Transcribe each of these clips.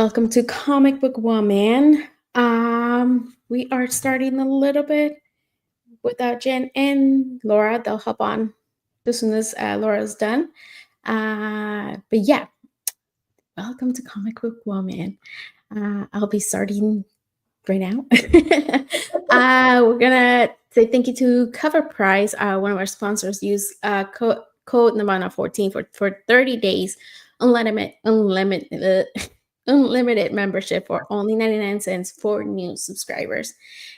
Welcome to Comic Book Woman. We are starting a little bit without Jen and Laura. They'll hop on as soon as Laura's done. But yeah, welcome to Comic Book Woman. I'll be starting right now. We're gonna say thank you to Covrprice, one of our sponsors. Use code Nirvana14 for 30 days, unlimited membership for only 99 cents for new subscribers.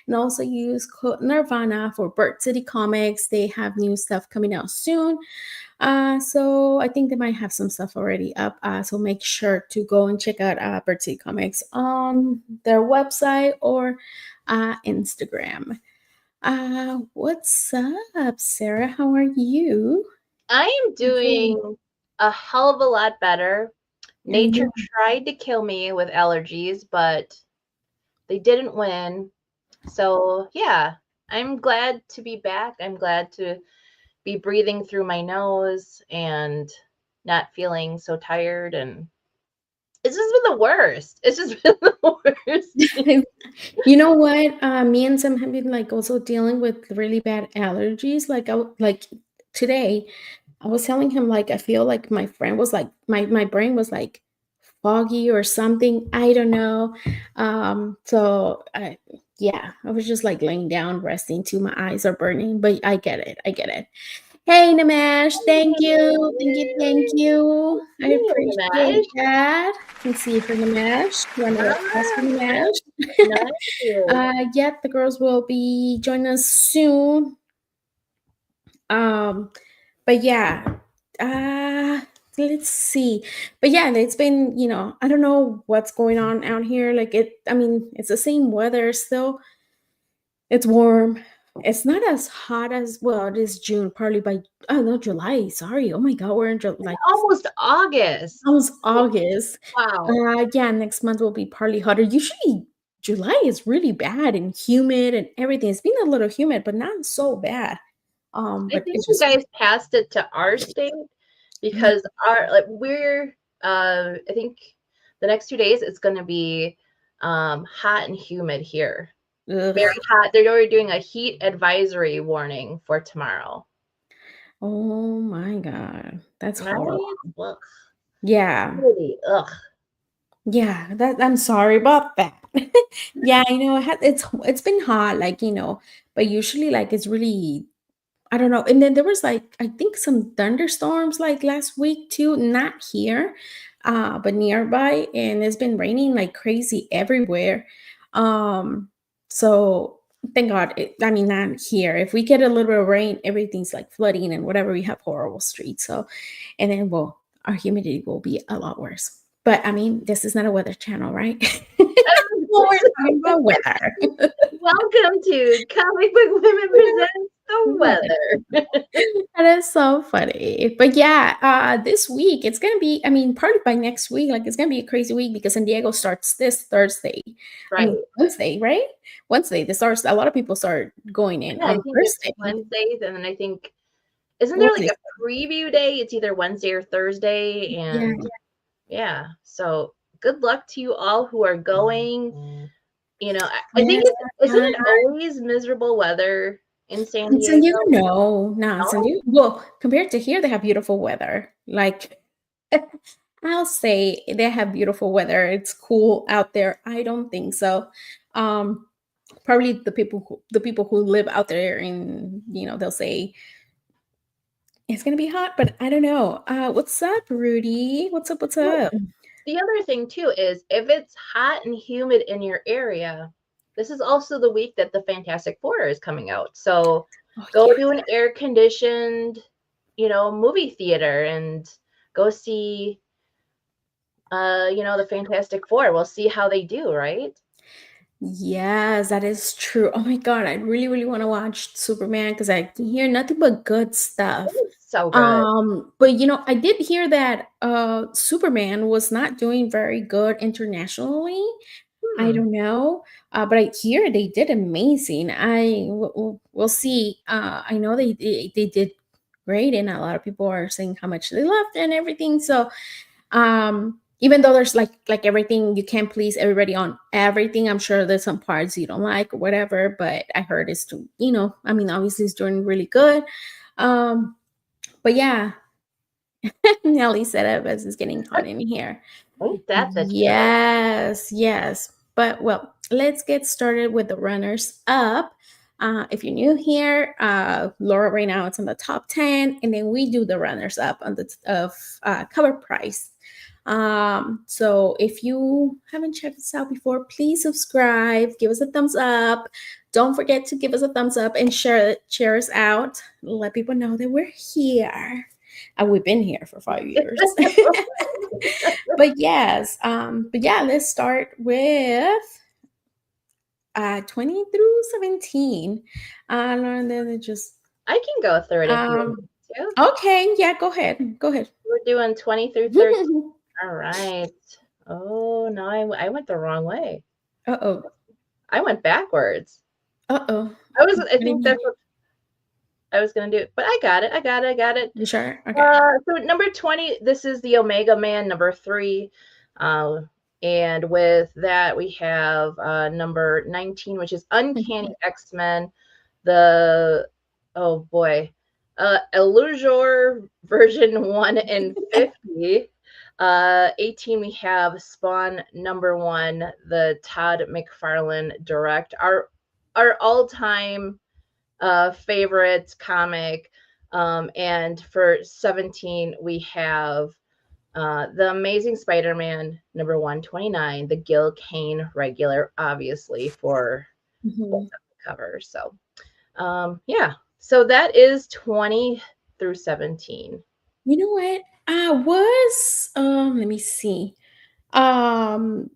And also use code Nirvana for Bird City Comics. They have new stuff coming out soon. So I think they might have some stuff already up. So make sure to go and check out Bird City Comics on their website or Instagram. What's up, Sarah? How are you? I am doing a hell of a lot better. Nature tried to kill me with allergies, but they didn't win. So, yeah, I'm glad to be back. I'm glad to be breathing through my nose and not feeling so tired. And it's just been the worst. It's just been the worst. You know what? Me and Sam have been like also dealing with really bad allergies. Like today, I was telling him like I feel like my friend was like my brain was like foggy or something. I don't know. Yeah, I was just like laying down, resting too. My eyes are burning, but I get it. I get it. Hey, Namesh, thank you. Thank you. Thank you. I appreciate that. Let's see for Namesh. You want to ask for Namesh? Nice. Yeah, the girls will be joining us soon. But yeah, uh, let's see. But yeah, it's been, I don't know what's going on out here. I mean, it's the same weather still. It's warm. It's not as hot as, well, it is June, probably by, oh no, July. Sorry. Oh my God, we're in July. Almost August. Almost August. Wow. Yeah, next month will be partly hotter. Usually July is really bad and humid and everything. It's been a little humid, but not so bad. I But think it's you just guys passed it to our state because I think the next 2 days it's gonna be hot and humid here. Very ugh. hot. They're already doing a heat advisory warning for tomorrow. Oh my God. That's horrible. Right? Ugh. Yeah. Humidity. Ugh. Yeah, that I'm sorry about that. Yeah, it's been hot, but usually like it's really, I don't know. And then there was like I think some thunderstorms like last week too, not here, but nearby, and it's been raining like crazy everywhere. Um, so thank God. I mean, not here. If we get a little bit of rain, everything's like flooding and whatever. We have horrible streets. So, and then our humidity will be a lot worse. But I mean, this is not a weather channel, right? Well, we're talking about weather. Welcome to Comic Book Women Presents the Weather. That is so funny. But yeah, this week it's gonna be, I mean, probably by next week, like it's gonna be a crazy week because San Diego starts this Thursday. I Right. mean Wednesday, right? Wednesday. This starts a lot of people start going in Yeah, I on think it's Thursday. Wednesdays, and then I think isn't there like Wednesday. a preview day? It's either Wednesday or Thursday, Yeah. and yeah. So good luck to you all who are going. I think Yes. isn't it always miserable weather in San In San Diego? Diego, no, no, in San No? Diego. Well, compared to here, they have beautiful weather. Like I'll say they have beautiful weather. It's cool out there. I don't think so. Um, Probably the people who live out there in, they'll say it's gonna be hot, but I don't know. What's up, Rudy? What's up? What's Well, up? the other thing too is if it's hot and humid in your area, this is also the week that the Fantastic Four is coming out. So Oh go yeah. to an air conditioned, movie theater and go see the Fantastic Four. We'll see how they do, right? Yes, that is true. Oh my God, I really, really want to watch Superman because I hear nothing but good stuff. It's so good. But I did hear that Superman was not doing very good internationally. I Hmm. don't know, but I hear they did amazing. We'll see. I know they did great, and a lot of people are saying how much they loved and everything. So, Even though there's like everything, you can't please everybody on everything. I'm sure there's some parts you don't like or whatever, but I heard it's too, I mean, obviously it's doing really good. Um, but yeah, Nelly said it as it's getting hot in here. Ain't that the truth? Yes, yes. But well, let's get started with the runners up. If you're new here, Laura right now it's on the top 10, and then we do the runners up on the of Covrprice. So if you haven't checked this out before, please subscribe, give us a thumbs up. Don't forget to give us a thumbs up and share us out. Let people know that we're here. We've been here for 5 years. But yeah, let's start with 20 through 17. And then it just I can go through it if you want um me to. okay, yeah, go ahead. Go ahead. We're doing 20 through 13. All right. Oh, no, I went the wrong way. Uh-oh. I went backwards. Uh-oh. I What do you think mean? that's what I was gonna do, but I got it. I got it. You sure? Okay. So number 20, this is the Omega Man, number 3. Uh, and with that, we have number 19, which is Uncanny X-Men. The, oh boy, Illuzor version 1 and 50. 18, we have Spawn number 1, the Todd McFarlane direct. Our all-time favorite comic. And for 17, we have The Amazing Spider-Man number 129, the Gil Kane regular, obviously, for Mhm. the cover. So, yeah. So that is 20 through 17. You know what? I was let me see. Um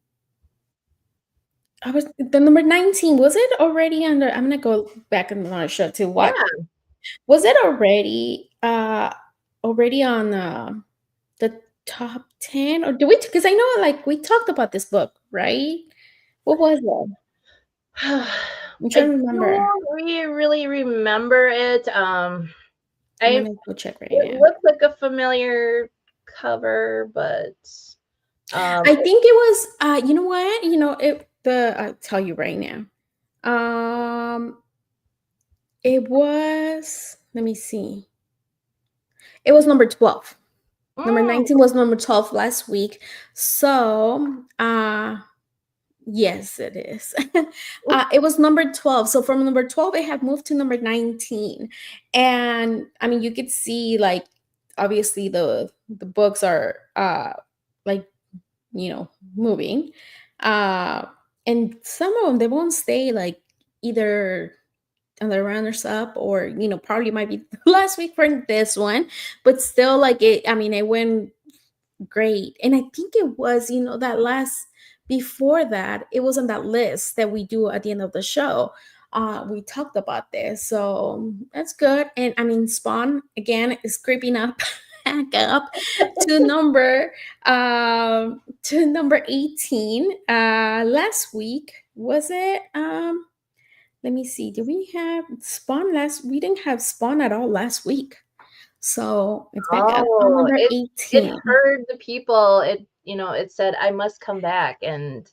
I was the number 19. Was it already under? I'm gonna go back in the show to Yeah. what was it already on the top 10, or do we, because I know like we talked about this book, right? What was it? I'm trying I to remember. don't really remember it. I'm I gonna go check right It now. looks like a familiar cover, but I think it was you know what? I'll tell you right now. It was, let me see. It was number 12. Number mm, 19 was number 12 last week. So, yes, it is. It was number 12. So from number 12, it had moved to number 19. And I mean, you could see like obviously the books are like, moving. Uh and some of them they won't stay like either on the runners up, or probably might be last week for this one, but still like it, I mean, it went great. And I think it was, that last, before that, it was on that list that we do at the end of the show. We talked about this, so that's good. And I mean, Spawn again is creeping up back up to number 18. Last week, was it? Let me see. Did we have Spawn last? We didn't have Spawn at all last week. So it's back up on oh, number it 18. heard the people. It said I must come back and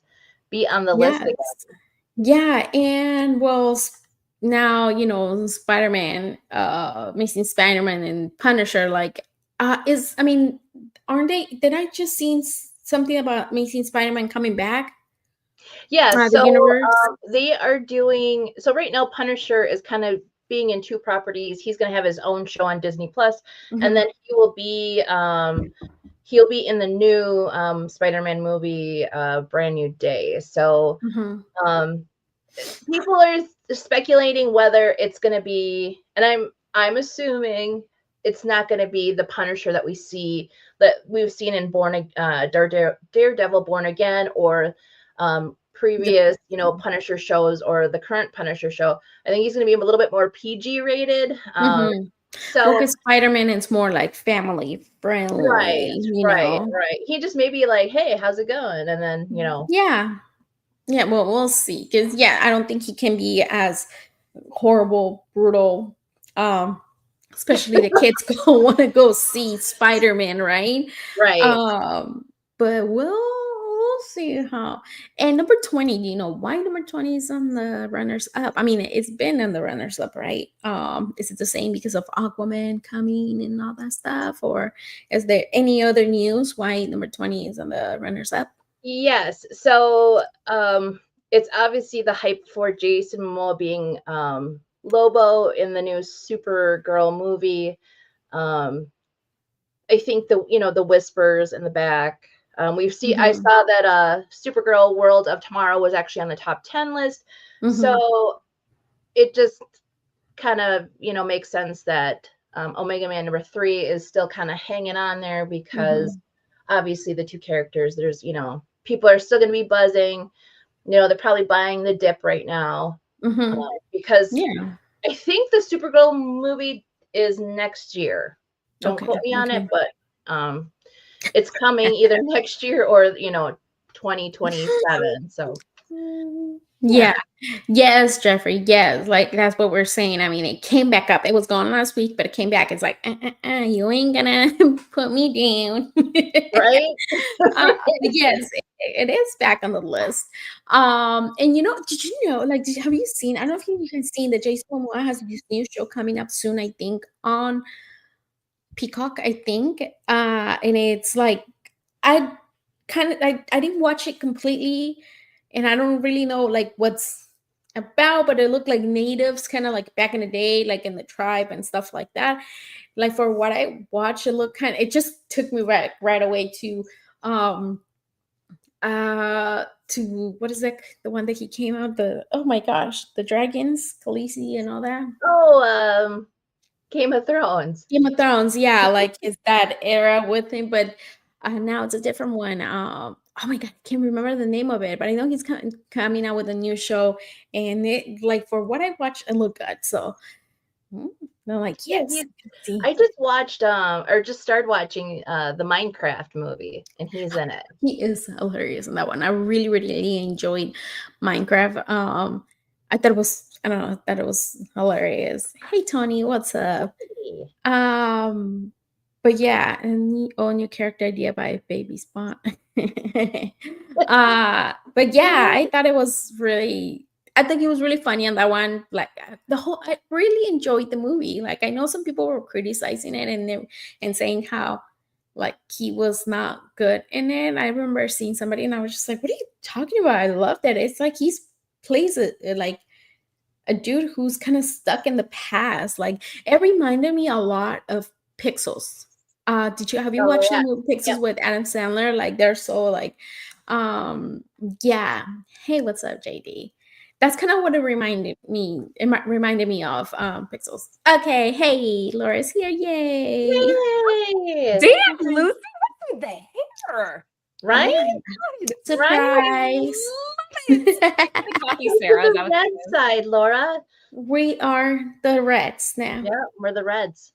be on the list Yes. again. Yeah. And well, now, Spider-Man, Amazing Spider-Man and Punisher, like, I mean, aren't they? Did I just seen something about Amazing Spider-Man coming back? Yeah, The so universe? they are doing so right now. Punisher is kind of being in two properties. He's going to have his own show on Disney Plus, and Hmm. then he'll be in the new Spider-Man movie, Brand New Day. So Hmm. um, people are speculating whether it's going to be, and I'm assuming it's not going to be the Punisher that we've seen in Daredevil Born Again, or The previous Punisher shows, or the current Punisher show. I think he's going to be a little bit more PG rated. hmm Well, So because Spider-Man is more like family right, friendly, right. He just may be like, "Hey, how's it going?" And then Yeah. Yeah, well, we'll see. Because yeah, I don't think he can be as horrible, brutal. Especially the kids go want to go see Spider-Man, right? right. Um, but we'll see how. And number 20, do you know why number 20 is on the runners up? I mean, it's been in the runners up, right? Is it the same because of Aquaman coming and all that stuff, or is there any other news why number 20 is on the runners up? Yes. So it's obviously the hype for Jason Momoa being Lobo in the new Supergirl movie. Um, I think the whispers in the back. I Mm-hmm. saw that Supergirl World of Tomorrow was actually on the top 10 list. Mm-hmm. So it just kind of, makes sense that Omega Man number 3 is still kind of hanging on there because Mm-hmm. obviously the two characters, there's, people are still going to be buzzing. They're probably buying the dip right now uh, Mm-hmm. because Yeah. I think the Supergirl movie is next year. Don't quote Okay. me on it, Okay. but it's coming either next year or 2027. So Yeah. yeah, Yes, Jeffrey. Yes, like that's what we're saying. I mean, it came back up. It was gone last week, but it came back. It's like, you ain't gonna put me down. right. But yes, it is back on the list. And did you know? Like, have you seen? I don't know if you have seen that Jason Momoa has this new show coming up soon. I think on Peacock. I think, and it's like I I didn't watch it completely, and I don't really know like what's about, but it looked like natives kind of like back in the day, like in the tribe and stuff like that. Like for what I watched, it just took me right away um to what is it, the one that he came out, the oh my gosh, the dragons, Khaleesi and all that. Oh, Game of Thrones. Game of Thrones, yeah, like it's that era with him, but now it's a different one. Oh my god, I can't remember the name of it, but I know he's coming out with a new show, and it like for what I watched, it looked good. So mm, I'm like, Yeah, yes, see, I just watched or just started watching the Minecraft movie, and he's in it. he is hilarious in that one. I really, really enjoyed Minecraft. I thought it was, I don't know, I thought it was hilarious. Hey Tony, what's up? Um, but yeah, and own your character idea by Baby Spawn. But yeah, I thought it was really. I think it was really funny on that one. Like the whole, I really enjoyed the movie. Like I know some people were criticizing it and saying how like he was not good in it. I remember seeing somebody and I was just like, "What are you talking about?" I loved it. It's like he's plays it like a dude who's kind of stuck in the past. Like it reminded me a lot of Pixels. Have you Oh watched the yeah, movie yep. Pixels with Adam Sandler? Like they're so like yeah. Hey, what's up, JD? That's kind of what reminded me of Pixels. Okay, hey, Laura's here. Yay. Yay! Damn, Lucy, what's with the hair? Right? Oh my God, Right? I surprise. love it. Take the coffee, Look at Sarah. the That was red side, Laura. We are the Reds now. Yeah, we're the Reds.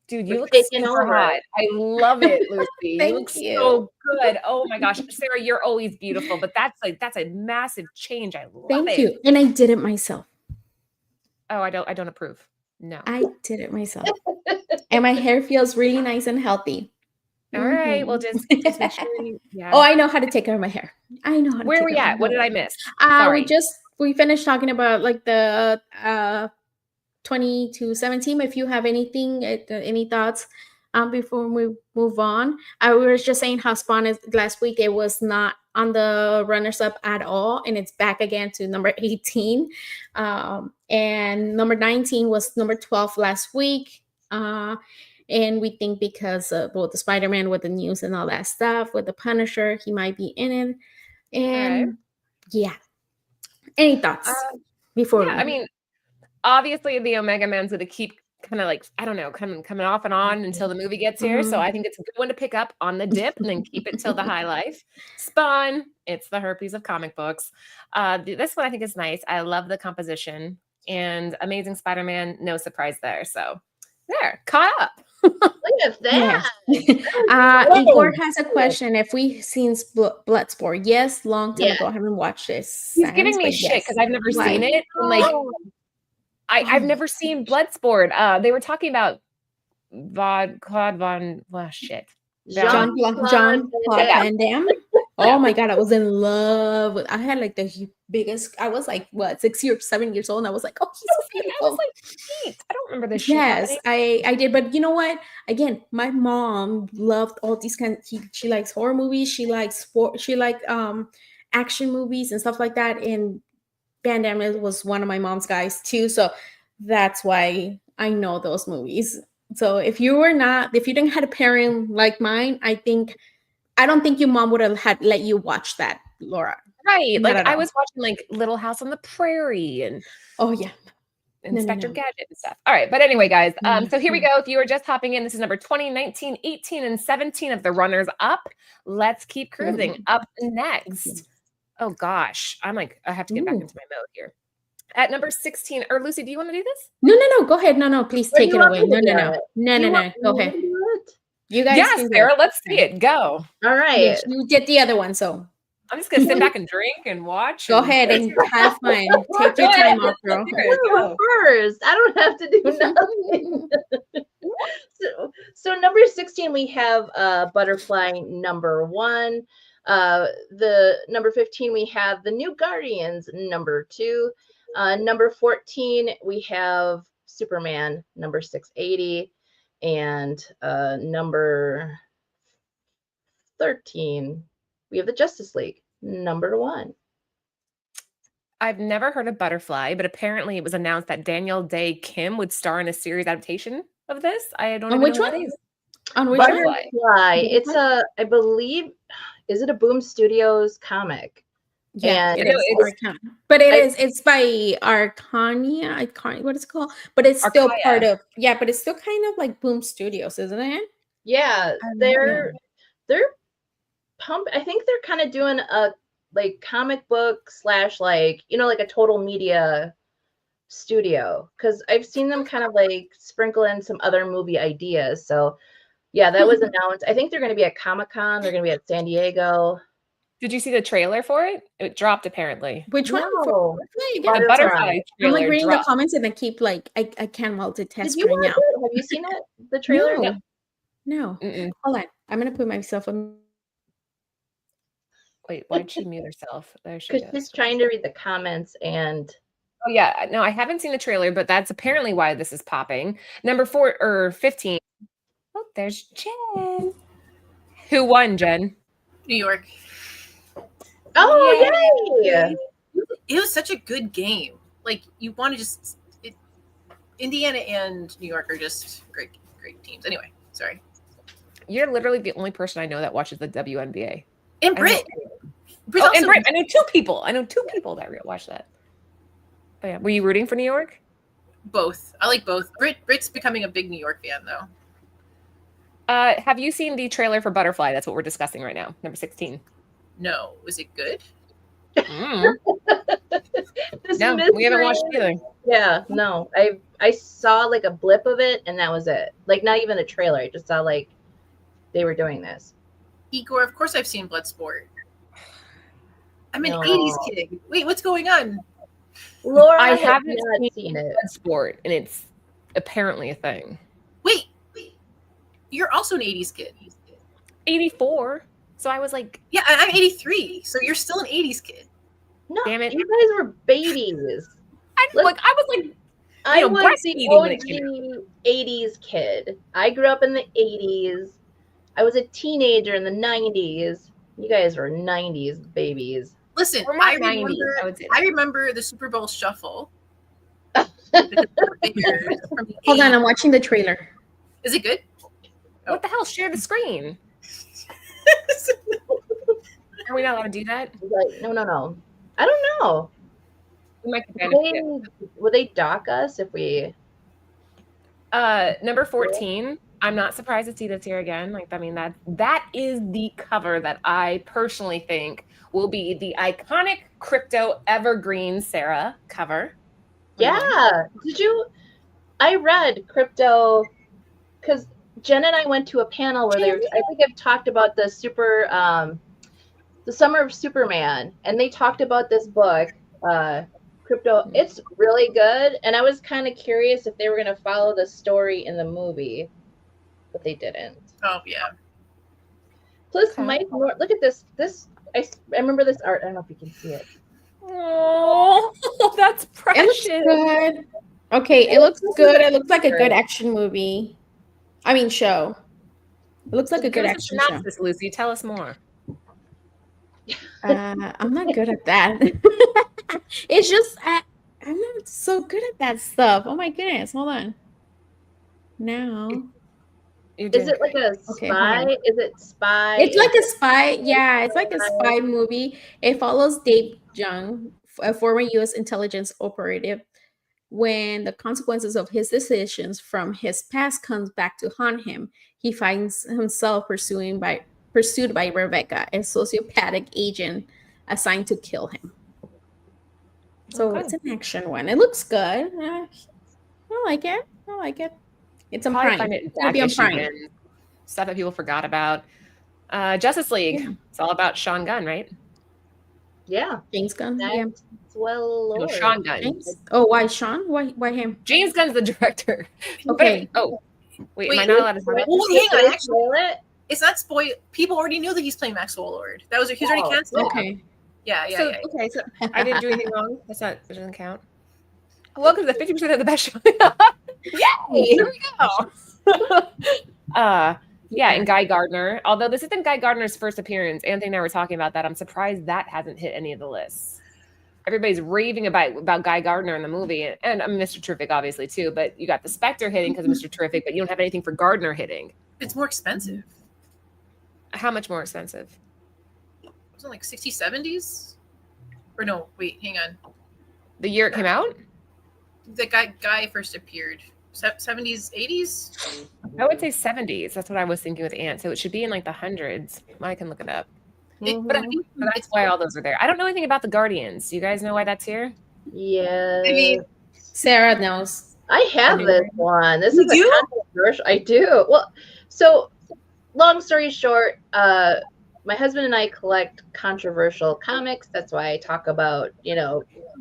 dude, We're you look taking super over. hot. I love it, Lucy. You look Thank you. so good. Oh my gosh, Sarah, you're always beautiful, but that's a massive change. I love Thank it. you. And I did it myself. Oh, I don't approve. No. I did it myself. And my hair feels really nice and healthy. All right. Well, Mhm. just make sure Oh, yeah. I know how to take care of my hair. I know how to Where are take we care of at? my What did hair. I miss? Sorry. We finished talking about like the 20 to 17. If you have anything, any thoughts before we move on. I was just saying how Spawn is last week. It was not on the runners up at all, and it's back again to number 18. And number 19 was number 12 last week. And we think because of both the Spider-Man with the news and all that stuff, with the Punisher, he might be in it. Okay. And yeah, any Uh, thoughts before yeah, I we? mean, obviously the Omega Man's gonna keep kind of like, I don't know, coming off and on until the movie gets here. So Mhm. I think it's a good one to pick up on the dip and then keep it till the high life. Spawn, it's the herpes of comic books. This one I think is nice. I love the composition and Amazing Spider-Man, no surprise there. So there, caught up. Look at Yes. that. That Igor was has a good. question. If we've seen Bloodsport, yes, long time Yeah. ago. I haven't watched this He's giving since, me but shit because yes. I've never seen Why? it. And like Oh, Oh I've my never seen Bloodsport. They were talking about Claude Von shit. Jean-Claude Yeah. Van Damme. Oh my God, I was in love with. I had like the biggest. I was like what 6 or 7 years old, and I was like, oh, he's so I beautiful. was like 8. I don't remember this shit Yes, happening. I did, but you know what? Again, my mom loved all these kind. She likes horror movies. She likes sport. She liked action movies and stuff like that. And Van Damme was one of my mom's guys too, so that's why I know those movies. So if you didn't have a parent like mine, I don't think your mom would have had let you watch that, Laura. Right. Not Like at I all. was watching like Little House on the Prairie and Oh yeah. No, Inspector no. Gadget and stuff. All right. But anyway, guys, so here we Mhm. go. If you are just hopping in, this is number 20, 19, 18, and 17 of the runners up. Let's keep cruising. Up next. Oh gosh. I have to get back Ooh. into my mode here. At number 16, or Lucy, do you want to do this? No. Go ahead. No. Please Or do take you it want away. me to No. do No. it? No. Do you No. want No. Go me ahead. to do it? You guys Yes, can Sarah, go. let's see it. Go. All right. Yes, you did the other one, so I'm just gonna sit back and drink and watch. go ahead and have fun. Take your time off, girl. No, first. I don't have to do nothing. So number 16, we have Butterfly number 1. The number 15, we have The New Guardians number 2. Number 14, we have Superman number 680. And number 13, we have the Justice League number 1. I've never heard of Butterfly, but apparently it was announced that Daniel Day Kim would star in a series adaptation of this. I don't On even which know what one? that is. On which one? Butterfly. It's I believe, is it a Boom Studios comic? Yeah, And it is. But it's by Arcania. I can't what it's called. But it's still Archaea. part of but it's still kind of like Boom Studios, isn't it? Yeah, they're I think they're kind of doing a like comic book / like, like a total media studio, because I've seen them kind of like sprinkle in some other movie ideas. So yeah, that was announced. I think they're going to be at Comic-Con. They're going to be at San Diego. Did you see the trailer for it? It dropped apparently. Which one? No. The Butterfly I'm like trailer reading the dropped. comments and I keep like I can't multitest Did you right watch now. it? Have you seen it? The trailer? No. Mm-mm. Hold on. I'm gonna put myself on. Wait, why'd she mute herself? There she Because goes. she's trying to read the comments and. Oh yeah, no, I haven't seen the trailer, but that's apparently why this is popping. Number 15. Oh, there's Jen. Who won, Jen? New York. Oh, yay! It was such a good game. Like, you want to just Indiana and New York are just great teams. Anyway, sorry. You're literally the only person I know that watches the WNBA. And Britt. And Britt. I know two people that watch that. But yeah, were you rooting for New York? Both. I like both. Britt's becoming a big New York fan, though. Have you seen the trailer for Butterfly? That's what we're discussing right now. Number 16. No. Was it good? No, we haven't watched it either. Yeah, no. I saw like a blip of it and that was it. Like not even a trailer. I just saw like they were doing this. Igor, of course I've seen Bloodsport. I'm an 80s kid. Wait, what's going on? Laura, I haven't seen it. Bloodsport, and it's apparently a thing. Wait. You're also an 80s kid. 84. So I was like, yeah, I'm 83. So you're still an 80s kid. No, damn it. you guys were babies. I was like, I was the breastfeeding when it came OG 80s kid. I grew up in the 80s. I was a teenager in the 90s. You guys were 90s babies. Listen, Or I more 90s, I would say that. remember the Super Bowl shuffle. Hold on, I'm watching the trailer. Is it good? What the hell? Share the screen. Are we not allowed to do that? Like, no. I don't know. We might get Would they dock us if we? Number 14. I'm not surprised to see this here again. Like, I mean, that is the cover that I personally think will be the iconic crypto evergreen Sarah cover. Yeah. I read crypto because Jen and I went to a panel where I think I've talked about the Summer of Superman, and they talked about this book, Crypto. It's really good, and I was kind of curious if they were going to follow the story in the movie, but they didn't. Oh yeah. Plus, Okay. Mike North. Look at this. I remember this art. I don't know if you can see it. Oh, that's It precious. looks good. Okay, it looks good. It looks like a good action movie. I mean, show. It looks like a Give good us a action show. synopsis, Lucy. Tell us more. I'm not good at that. It's just I'm not so good at that stuff. Oh my goodness. Hold on. Now. You're Is doing it like great. a Okay, hold spy? on. Is it spy? It's like Is a spy. Yeah, it's like a spy movie. It follows Dave Jung, a former US intelligence operative, when the consequences of his decisions from his past comes back to haunt him. He finds himself pursued by Rebecca, a sociopathic agent assigned to kill him. So Okay. it's an action one. It looks good. I like it. I like it. It's on Probably Prime. find it in It's gonna back be on issue Prime. bins. Stuff that people forgot about. Justice League. Yeah. It's all about Sean Gunn, right? yeah. James Gunn. Yeah. Well, No, Lord. Sean Gunn. James. Oh, why Sean? Why him? James Gunn's the director. Okay. But, wait, am Wait, I not allowed to say that? Well, hang on. Did they Actually, spoil it? it's not spoil. People already knew that he's playing Maxwell Lord. He's already Oh, canceled. Okay. Yeah. Okay, so I didn't do anything wrong. That doesn't count. Welcome to 50% of the best show. Yay! Here we go. Yeah, and Guy Gardner. Although this isn't Guy Gardner's first appearance, Anthony and I were talking about that. I'm surprised that hasn't hit any of the lists. Everybody's raving about Guy Gardner in the movie, and Mr. Terrific, obviously, too. But you got the Spectre hitting because of Mr. Terrific, but you don't have anything for Gardner hitting. It's more expensive. How much more expensive? Wasn't it like 60s, 70s? Or no, wait, hang on. The year it came out? The guy first appeared. 70s, 80s? I would say 70s. That's what I was thinking with Ant. So it should be in like the hundreds. I can look it up. But I think that's why all those are there. I don't know anything about the Guardians. You guys know why that's here? Yeah. I mean, Sarah knows. I have You this one. This You is a do? controversial. I do. Well, so long story short, my husband and I collect controversial comics. That's why I talk about,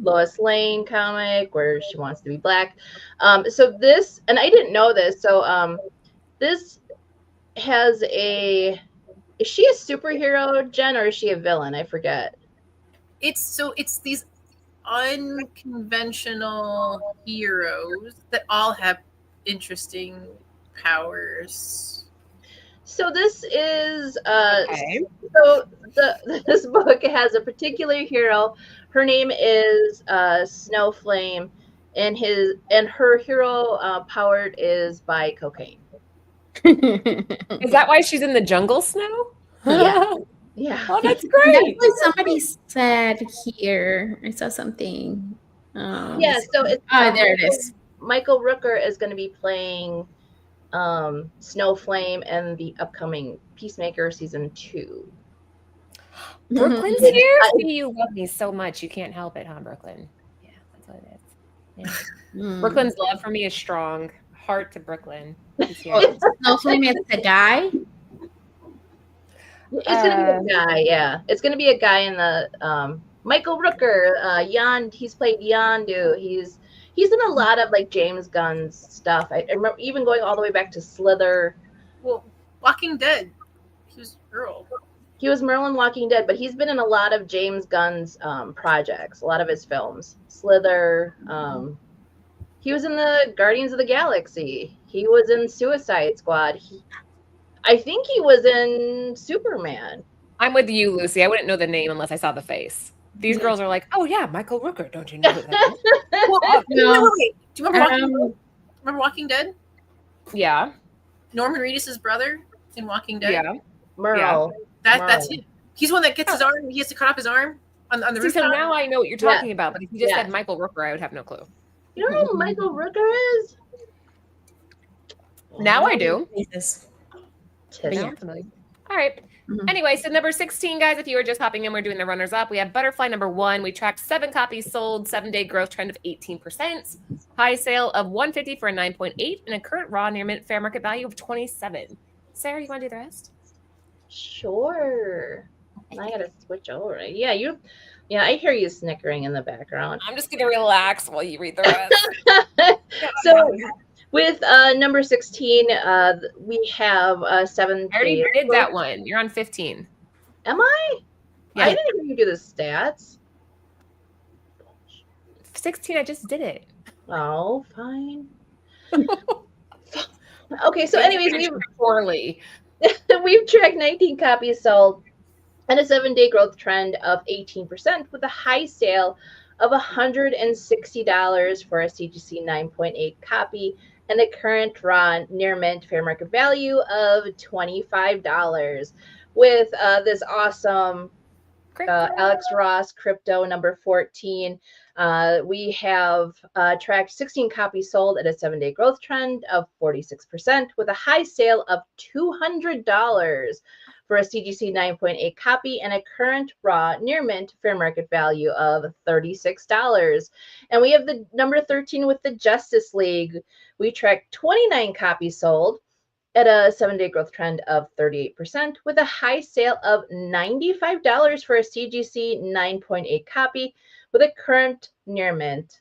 Lois Lane comic where she wants to be black. So this, and I didn't know this. So this has is she a superhero, Jen, or is she a villain? I forget. it's these unconventional heroes that all have interesting powers. So this is Okay. so this book has a particular hero. Her name is Snowflame, and her hero powered is by cocaine. Is that why she's in the jungle snow? Yeah. Yeah. Oh, that's That's great. what somebody said here. I saw something. Yeah. So it's there it is. Michael Rooker is going to be playing Snowflame in the upcoming Peacemaker season 2. Brooklyn's here? See, you love me so much. You can't help it, huh, Brooklyn? Yeah, that's what it is. Yeah. Brooklyn's love for me is strong. Heart to Brooklyn. He's here. Snowflame is the guy. It's going to be a guy. Yeah. It's going to be a guy in the Michael Rooker. He's played Yondu. He's in a lot of like James Gunn's stuff. I remember even going all the way back to Slither. Well, Walking Dead. He was Earl. He was Merlin Walking Dead, but he's been in a lot of James Gunn's projects, a lot of his films. Slither. He was in the Guardians of the Galaxy. He was in Suicide Squad. I think he was in Superman. I'm with you, Lucy. I wouldn't know the name unless I saw the face. These girls are like, oh yeah, Michael Rooker. Don't you know who that is? Well, No. wait. Do you remember Walking Dead? Yeah. Norman Reedus' brother in Walking Dead? Yeah. Merle. That's him. He's the one that gets his arm. He has to cut off his arm on the See, so rooftop. now I know what you're talking about, but if you just said Michael Rooker, I would have no clue. You know who Michael Rooker is? Now I do. Jesus. Tis. Now I'm familiar. All right. Mhm. Anyway, so number 16, guys, if you were just hopping in, we're doing the runners up. We have Butterfly number 1. We tracked 7 copies sold, 7-day growth trend of 18%, high sale of 150 for a 9.8, and a current raw near mint fair market value of 27. Sarah, you want to do the rest? Sure. I gotta switch over. Yeah, I hear you snickering in the background. I'm just going to relax while you read the rest. So With number 16, we have 7 I already days. did that one. You're on 15. Am I? Yeah. I didn't hear you do the stats. 16, I just did it. Oh, fine. Okay, so anyways, poorly. we've tracked 19 copies sold and a 7-day growth trend of 18% with a high sale of $160 for a CGC 9.8 copy and a current raw near mint fair market value of $25 with this awesome Alex Ross crypto number 14. We have tracked 16 copies sold at a 7-day growth trend of 46% with a high sale of $200 for a CGC 9.8 copy and a current raw near mint fair market value of $36. And we have the number 13 with the Justice League. We tracked 29 copies sold at a 7-day growth trend of 38% with a high sale of $95 for a CGC 9.8 copy with a current near mint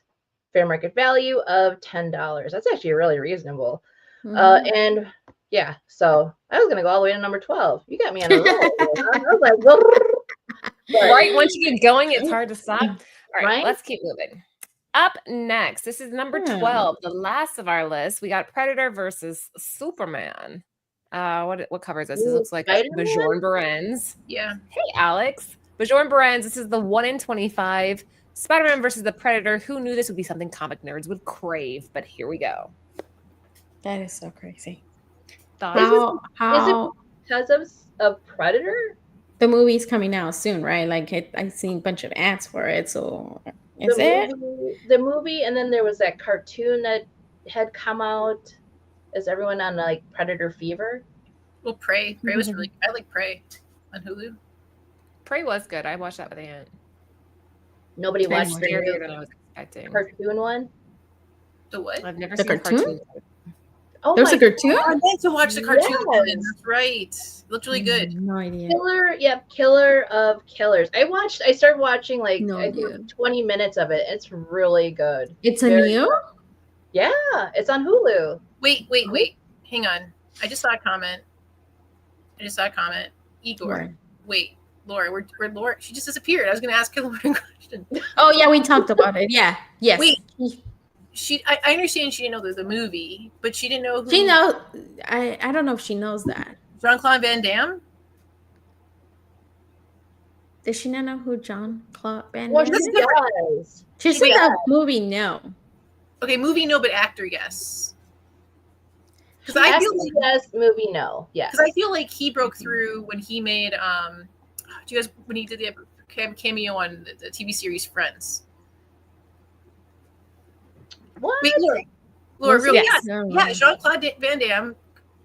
fair market value of $10. That's actually really reasonable. And yeah, so I was going to go all the way to number 12. You got me on a roll. I was like, whoa. Right, once you get going, it's hard to stop. All right, Right? let's keep moving. Up next, this is number 12, the last of our list. We got Predator versus Superman. What covers this? This looks like Bjorn Berens. Yeah. Hey, Alex. Bjorn Berens, this is the 1 in 25. Spider-Man versus the Predator. Who knew this would be something comic nerds would crave? But here we go. That is so crazy. Thoughts? Is it because of Predator? The movie's coming out soon, right? Like I've seen a bunch of ads for it. So is the movie, and then there was that cartoon that had come out. Is everyone on like Predator fever? Well, Prey was really. I like Prey on Hulu. Prey was good. I watched that with Aunt. Nobody watched the scarier than I was expecting. Cartoon one. The what? I've never The seen cartoon? Oh, there's a cartoon? I meant to watch the cartoon. Yes. That's right. It looked really good. No idea. Killer of Killers. I started watching like No I think idea. 20 minutes of it. It's really good. It's a new? Yeah, it's on Hulu. Wait. Hang on. I just saw a comment. Igor. Right. Wait, Laura, where Laura? She just disappeared. I was going to ask her a question. Oh yeah, we talked about it. Yeah. Yes. Wait. I understand she didn't know there's a movie, but she didn't know who. She knows. I don't know if she knows that. Jean-Claude Van Damme? Does she not know who Jean-Claude Van Well, Damme she is? does. She said that movie, no. Okay, movie no, but actor yes. Because I feel like yes, movie no. Yes. Because I feel like he broke through when he made do you guys when he did the cameo on the TV series Friends. What? Wait, Laura, really? Yes. Yeah, Jean-Claude Van Damme.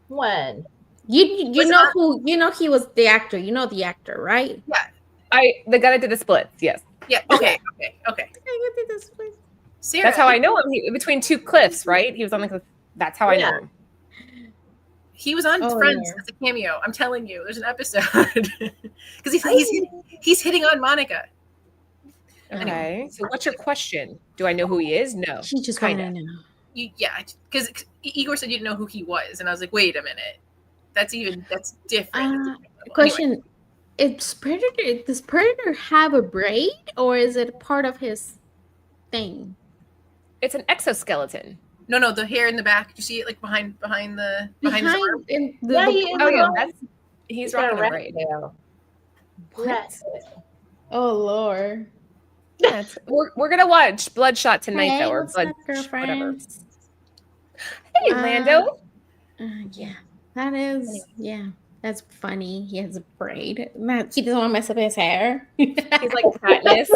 When? You know who? You know he was the actor. You know the actor, right? Yeah. The guy that did the splits. Yes. Yeah. Okay. Sarah, that's how I know him. Between two cliffs, right? He was on the cliff. That's how I know him. He was on Friends as a cameo. I'm telling you, there's an episode because he's hitting on Monica. Okay. Anyway, So what's your question? Do I know who he is? No. She just kind of know. Yeah, because Igor said you didn't know who he was, and I was like, wait a minute, that's different. Question: does Predator have a braid, or is it part of his thing? It's an exoskeleton. No, the hair in the back. You see it like behind his arm? He's rocking a braid. What? Oh Lord. We're gonna watch Bloodshot tonight, though, or whatever. Hey, Lando. Yeah, that is. Yeah, that's funny. He has a braid. He doesn't want to mess up his hair. He's like Katniss.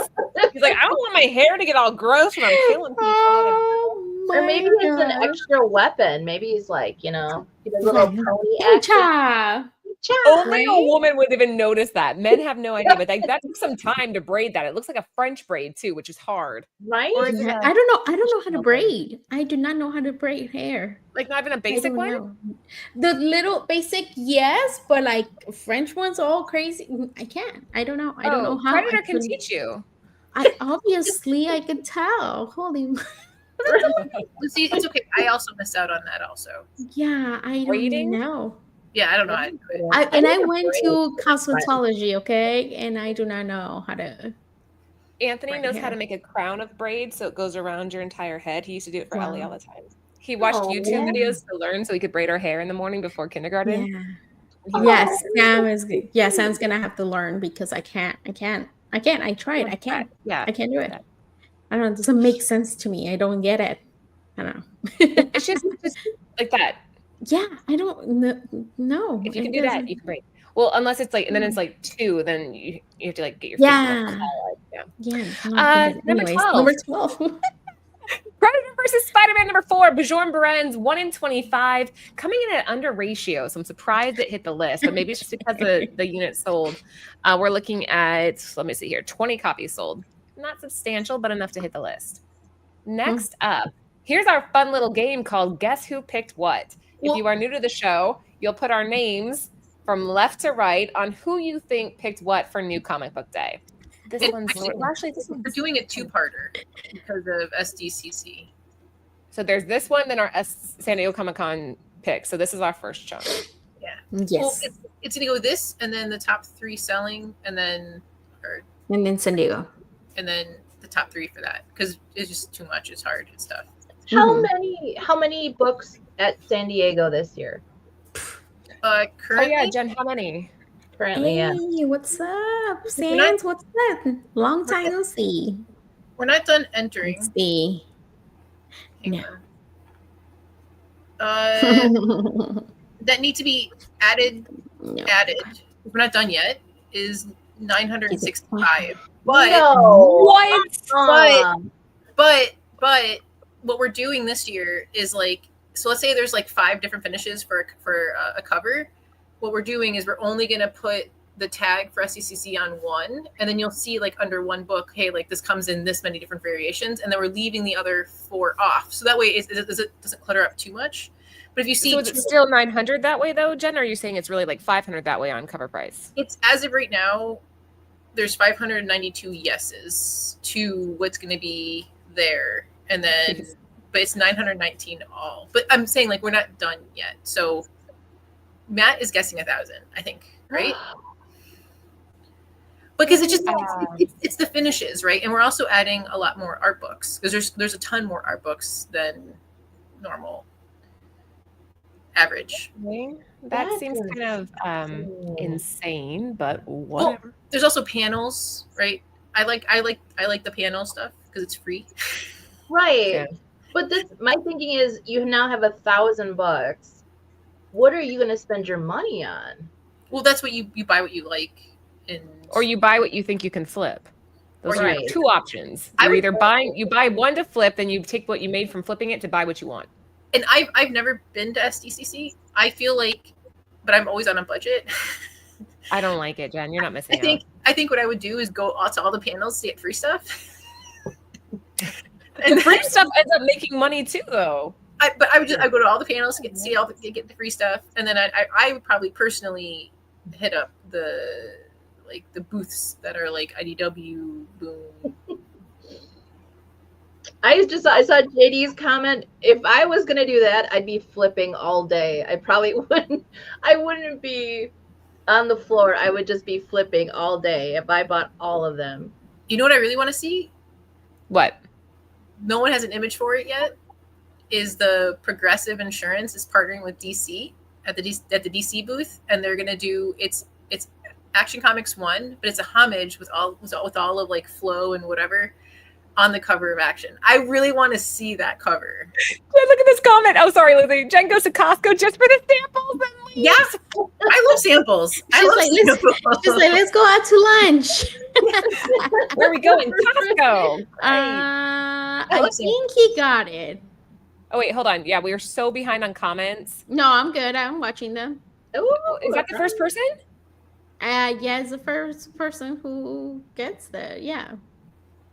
He's like, I don't want my hair to get all gross when I'm killing people. Or maybe it's an extra weapon. Maybe he's like, he does a little pony action. Only a woman would even notice that. Men have no idea, but that took some time to braid that. It looks like a French braid too, which is hard. Right? I don't know how to braid. I do not know how to braid hair. Like not even a basic one? The little basic, yes, but like French ones all crazy. I can't. I don't know. I don't know how. Predator can teach you. I could tell. Holy See, it's okay. I also missed out on that also. Yeah, I don't Braiding? know. Yeah, I don't know how to do it. I need went braid. to cosmetology, okay, and I do not know how to. Anthony Right knows how here. to make a crown of braids so it goes around your entire head. He used to do it for Ellie Wow. all the time. He watched Oh, YouTube Yeah. videos to learn so he could braid her hair in the morning before kindergarten. Yeah. He was Yes, like, Sam is good. Yeah, Sam's gonna have to learn because I can't. I tried. I can't. yeah, I can't do it. yeah. I don't know. It doesn't make sense to me. I don't get it. I don't know. It's just like that. Yeah, I don't no. If you can It do that, doesn't. you can braid. Well, unless it's like, and then it's like 2, then you have to like get your Yeah. fingernail clawed. Yeah. Yeah. No, I can do it. Number Anyways, 12. number 12. Predator versus Spider-Man number 4, Bjorn Beren's 1 in 25, coming in at under ratio. So I'm surprised it hit the list, but maybe it's just because the unit sold. We're looking at, let me see here, 20 copies sold. Not substantial, but enough to hit the list. Next up, here's our fun little game called Guess Who Picked What. If you are new to the show, you'll put our names from left to right on who you think picked what for New Comic Book Day. This one's We're doing a 2-parter because of SDCC. So there's this one, then our San Diego Comic-Con pick. So this is our first chunk. Yeah. Yes. Well, it's gonna go this, and then the top 3 selling, and then San Diego. and then the top 3 for that, because it's just too much. It's hard. It's tough. How many books at San Diego this year? Oh Currently, yeah, Jen, how many? Currently, Hey, yeah. what's up, Sans? What's up? Long time no see. we're not done entering. Let's see. Hang No. on. That need to be added. No. We're not done yet. Is 965. But No. What? but what we're doing this year is like, so let's say there's like 5 different finishes for a cover. What we're doing is we're only going to put the tag for SCCC on one, and then you'll see like under one book, hey, like this comes in this many different variations, and then we're leaving the other 4 off. So that way it doesn't clutter up too much. But if you see, So is it still 900 that way though, Jen? Or are you saying it's really like 500 that way on Covrprice? it's as of right now, there's 592 yeses to what's going to be there, and then but it's 919 all. But I'm saying like we're not done yet. So Matt is guessing 1,000, I think, right? Because it's just it's the finishes, right? And we're also adding a lot more art books because there's a ton more art books than normal average. That seems kind of insane, but whatever. Well, there's also panels, right? I like the panel stuff because it's free. Right. Yeah. But my thinking is you now have 1,000 bucks. What are you going to spend your money on? Well, that's what you buy what you like, Or you buy what you think you can flip. Those are Right. your 2 options. You're either you buy one to flip, then you take what you made from flipping it to buy what you want. And I've never been to SDCC. I feel like, but I'm always on a budget. I don't like it, Jen. You're not missing out. I think what I would do is go out to all the panels to get free stuff. And the free stuff ends up making money too, though. I go to all the panels to get the free stuff, and then I would probably personally hit up the booths that are like IDW, Boom. I saw JD's comment. If I was gonna do that, I'd be flipping all day. I probably wouldn't. I wouldn't be on the floor. I would just be flipping all day if I bought all of them. You know what I really want to see? What? No one has an image for it yet. Is the Progressive Insurance is partnering with DC at the DC booth, and they're gonna do it's Action Comics 1, but it's a homage with all of like Flo and whatever on the cover of Action. I really want to see that cover. Look at this comment. Oh, sorry, Lizzie. Jen goes to Costco just for the samples and leaves. Yeah, I love samples. She's like, let's go out to lunch. Where are we going? Costco. I think he got it. Oh, wait, hold on. Yeah, we are so behind on comments. No, I'm good. I'm watching them. Oh, Is that the first person? Yeah, it's the first person who gets that. Yeah.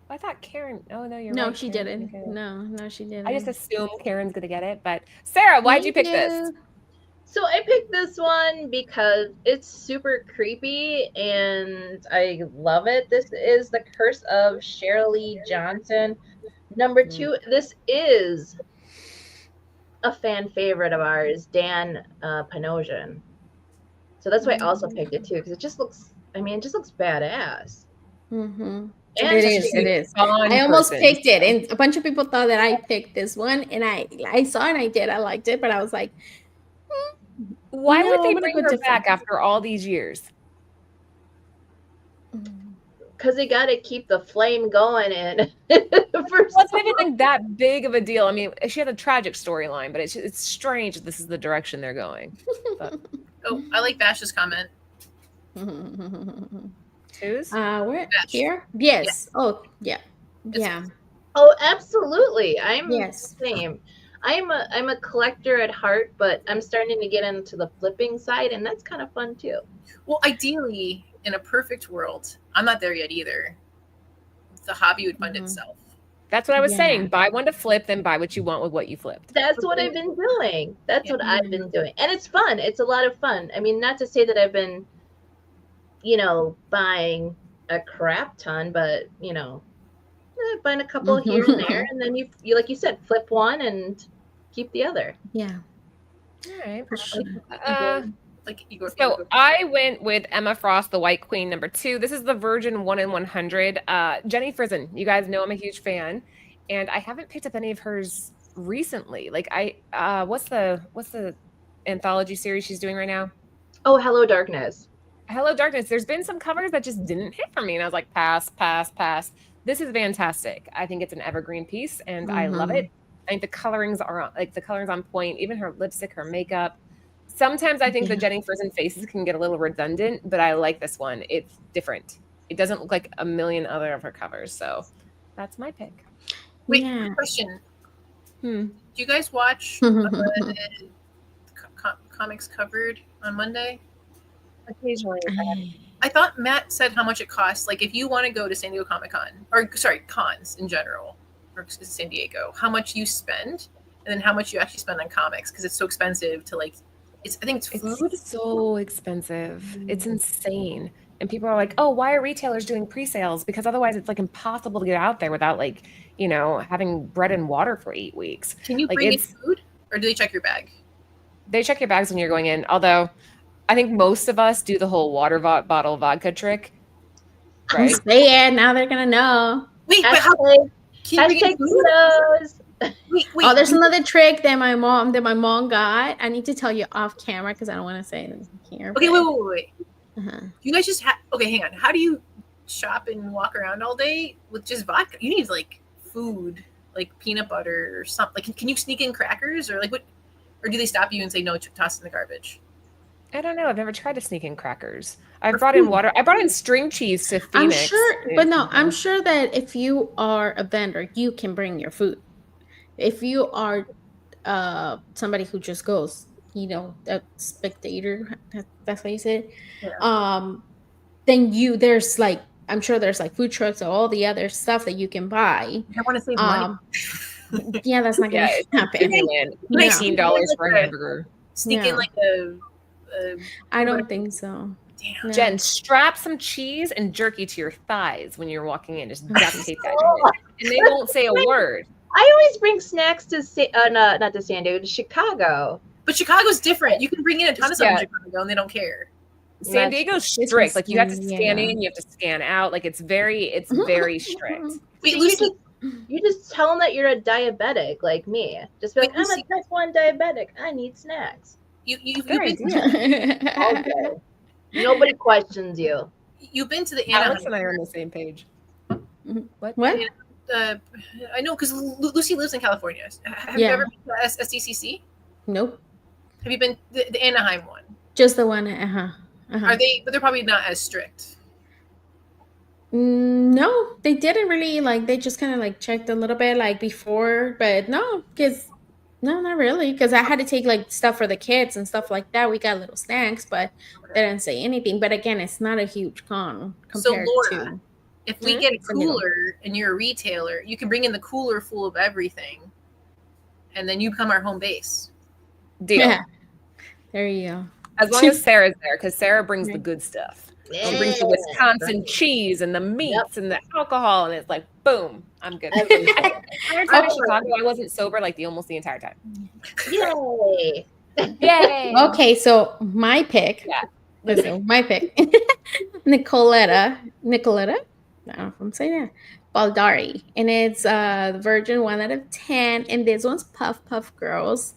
I thought Karen. Oh, no, you're right. No, she Karen didn't. No, she didn't. I just assume Karen's going to get it. But Sarah, why'd you pick this? So I picked this one because it's super creepy and I love it. This is The Curse of Shirley Johnson. Number 2, this is a fan favorite of ours, Dan Panosian. So that's why I also picked it too, because it just looks. I mean, it just looks badass. Mm-hmm. And It is. It is. I almost picked it, and a bunch of people thought that I picked this one, and I saw it, and I did. I liked it, but I was like, why would no, they I'm gonna bring go her different. back after all these years? Because they got to keep the flame going, and It wasn't even like that big of a deal. I mean, she had a tragic storyline, but it's strange that this is the direction they're going. But. Oh, I like Bash's comment. Who's? Where Bash. here? Yes. Oh, yeah. Yeah. Oh, absolutely. I'm Yes. the same. I'm a collector at heart, but I'm starting to get into the flipping side, and that's kind of fun too. Well, ideally, in a perfect world, I'm not there yet either. The hobby would fund itself. That's what I was Yeah. saying. Buy one to flip, then buy what you want with what you flipped. That's what I've been doing. That's what I've been doing. And it's fun. It's a lot of fun. I mean, not to say that I've been, buying a crap ton, but, buying a couple here and there. And then you, like you said, flip one and keep the other. Yeah. All right. For sure. Like Igor. So I went with Emma Frost, the White Queen, number 2. This is the Virgin 1 in 100. Jenny Frison, you guys know I'm a huge fan, and I haven't picked up any of hers recently. Like what's the anthology series she's doing right now? Oh, Hello Darkness. Hello Darkness. There's been some covers that just didn't hit for me, and I was like, pass. This is fantastic. I think it's an evergreen piece, and I love it. I think the colorings on point. Even her lipstick, her makeup. Sometimes I think the Jenny Frison faces can get a little redundant, but I like this one. It's different. It doesn't look like a million other of her covers, so that's my pick. Wait, question. Do you guys watch comics covered on Monday? Occasionally. I thought Matt said how much it costs. Like, if you want to go to San Diego Comic-Con, or sorry, cons in general, or San Diego, how much you spend, and then how much you actually spend on comics, because it's so expensive to like. I think it's food. It's so expensive. It's insane. And people are like, oh, why are retailers doing pre-sales? Because otherwise it's like impossible to get out there without like, having bread and water for 8 weeks. Can you bring in food, or do they check your bag? They check your bags when you're going in. Although I think most of us do the whole water bottle vodka trick. Right? Say it. Now they're going to know. Wait, but how can you bring in food? Wait. Oh, there's another trick that my mom got. I need to tell you off camera because I don't want to say it here. Okay, wait. You guys just okay, hang on. How do you shop and walk around all day with just vodka? You need like food, like peanut butter or something. Like, can you sneak in crackers or like what? Or do they stop you and say no, toss in the garbage? I don't know. I've never tried to sneak in crackers. I brought in water. I brought in string cheese to Phoenix. I'm sure, but no, I'm sure that if you are a vendor, you can bring your food. If you are somebody who just goes, a spectator, that's what you said, then there's like, I'm sure there's like food trucks or all the other stuff that you can buy. I want to save money. Yeah, that's not going to happen. $19 for a hamburger. Sneak in like a I don't think so. Damn. No. Jen, strap some cheese and jerky to your thighs when you're walking in. Just duct tape that in, and they won't say a word. I always bring snacks to not to San Diego, to Chicago. But Chicago's different. You can bring in a ton of stuff in Chicago, and they don't care. San Diego's strict. Like, you have to scan in, you have to scan out. Like, it's very strict. Wait, Lucy, you just tell them that you're a diabetic, like me. Just be like, I'm a type 1 diabetic. I need snacks. You've been okay. Nobody questions you. You've been to the Anaheim. Alex and I are on the same page. What? I know, because Lucy lives in California. Have you ever been to SDCC? Nope. Have you been the Anaheim one? Just the one. Are they? But they're probably not as strict. No, they didn't really they just kind of checked a little bit before, but no, not really, because I had to take stuff for the kids and stuff like that. We got little snacks, but they didn't say anything. But again, it's not a huge con compared to. If we get a cooler and you're a retailer, you can bring in the cooler full of everything, and then you become our home base. Deal. Yeah. There you go. As long as Sarah's there, because Sarah brings the good stuff. She brings the Wisconsin cheese and the meats and the alcohol, and it's like, Boom. I'm good. I love I it. entire time in Chicago, I wasn't sober like almost the entire time. Yay! Yay. Okay, so my pick. Yeah. Listen, my pick. Nicoletta. Nicoletta? I don't know if I'm saying that. Baldari. And it's the Virgin 1 out of 10. And this one's Puff Puff Girls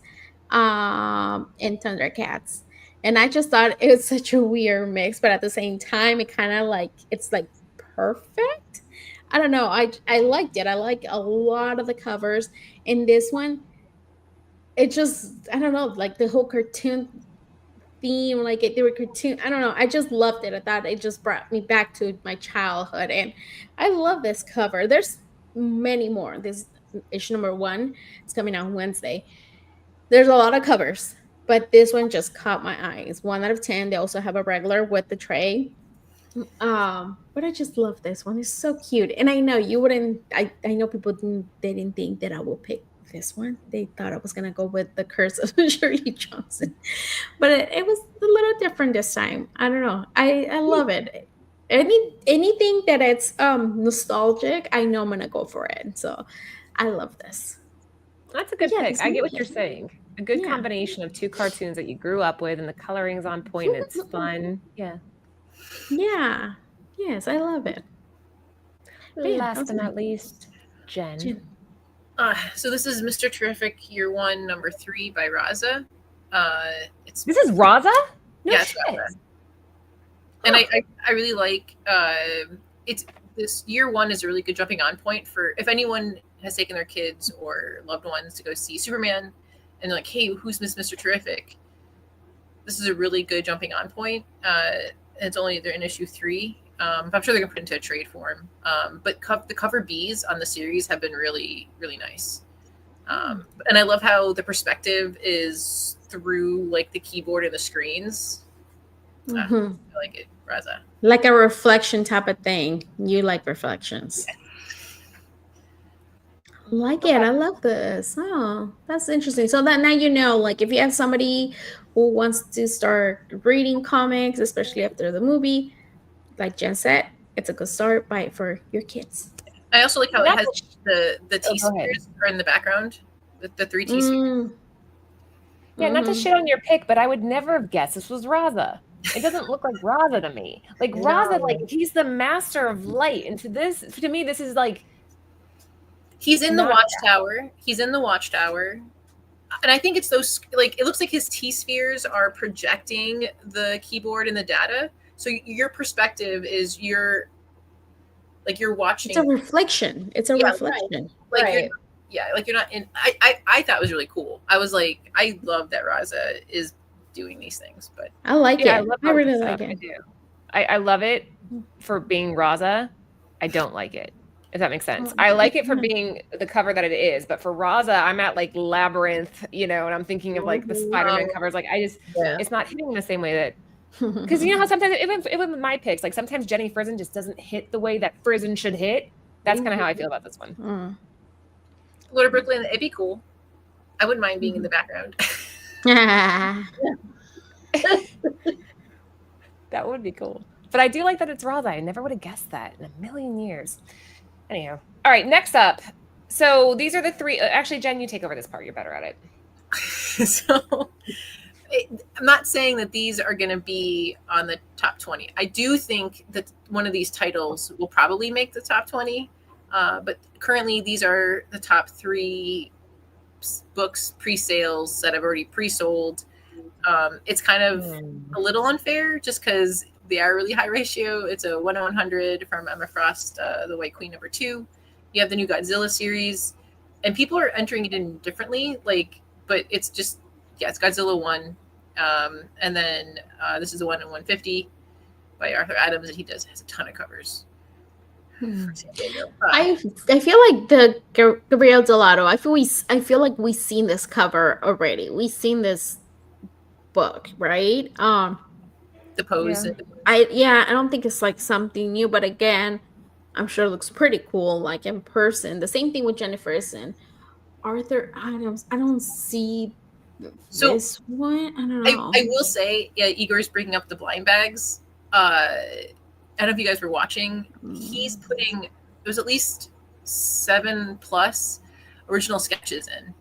and Thundercats. And I just thought it was such a weird mix, but at the same time, it kind of like it's like perfect. I don't know. I liked it. I like a lot of the covers. And this one, it just I don't know, like the whole cartoon theme, like they were cartoon. I don't know. I just loved it. I thought it just brought me back to my childhood, and I love this cover. There's many more. This issue number 1. It's coming out Wednesday. There's a lot of covers, but this one just caught my eyes. 1 out of 10. They also have a regular with the tray. But I just love this one. It's so cute. And I know you wouldn't I know people they didn't think that I will pick this one. They thought I was gonna go with the curse of Shirley Johnson. But it was a little different this time. I don't know. I love it. Anything that it's nostalgic, I know I'm gonna go for it. So I love this. That's a good Yeah, pick. this I get what movie. you're saying. A good Yeah. combination of 2 cartoons that you grew up with, and the coloring's on point. It's fun. Yeah. Yeah. Yes, I love it. Yeah, Last that's but not it. least, Jen. Jen. So this is Mr. Terrific Year 1, number 3 by Raza. It's This is Raza? No Yeah, it's shit. Raza. And I really like it's this Year 1 is a really good jumping on point for if anyone has taken their kids or loved ones to go see Superman and they're like, hey, who's Mr. Terrific? This is a really good jumping on point. And it's only they're in issue 3. But I'm sure they're gonna put it into a trade form. But the cover Bs on the series have been really, really nice. And I love how the perspective is through like the keyboard and the screens. Mhm. I like it, Raza. Like a reflection type of thing. You like reflections. Like it. I love this. Oh, that's interesting. So that now you know, like if you have somebody who wants to start reading comics, especially after the movie, like Jen said, it's a good start by for your kids. I also like how it Not has to the T go ahead. spheres are in the background. The 3 T spheres. Yeah, not to Mhm. shit on your pick, but I would never have guessed this was Raza. It doesn't look like Raza to me. Like Raza, like he's the master of light, and to me, this is like He's in the not watchtower. He's in the watchtower. And I think it's those like it looks like his T spheres are projecting the keyboard and the data. So your perspective is you're watching. It's a reflection. It's a Yeah, reflection. like Right. you're not in. I thought it was really cool. I was like, I love that Raza is doing these things, but I like yeah, I it. love I Raza really stuff. like I it. do. I love it for being Raza. I don't like it. If that makes sense. I like it for being the cover that it is, but for Raza, I'm at like Labyrinth, and I'm thinking of like the Spider-Man covers. Like it's not hitting the same way that because you know how sometimes even with my picks, like sometimes Jenny Frizen just doesn't hit the way that Frizen should hit. That's kind of how I feel about this one. Mm. Lord of Brooklyn, it'd be cool. I wouldn't mind being in the background. That would be cool. But I do like that it's Raza. I never would have guessed that in a million years. Anyhow. All right, next up. So these are the 3. Actually, Jen, you take over this part. You're better at it. So I'm not saying that these are going to be on the top 20. I do think that one of these titles will probably make the top 20. But currently, these are the top 3 books pre-sales that I've already pre-sold. It's kind of a little unfair just because they are really high ratio. It's a 1/100 from Emma Frost, The White Queen number 2. You have the new Godzilla series, and people are entering it in differently. But it's just it's Godzilla 1, and then this is the 1/150 by Arthur Adams, and he has a ton of covers. I feel like the Gabriel Delato. I feel like we've seen this cover already. We've seen this book, right? The pose. I don't think it's like something new, but again, I'm sure it looks pretty cool, like in person. The same thing with Jennifer Aniston. Arthur Adams. I don't see this one. I don't know. I will say, Igor's bringing up the blind bags. I don't know if you guys were watching. He's putting. It was at least 7+ original sketches in.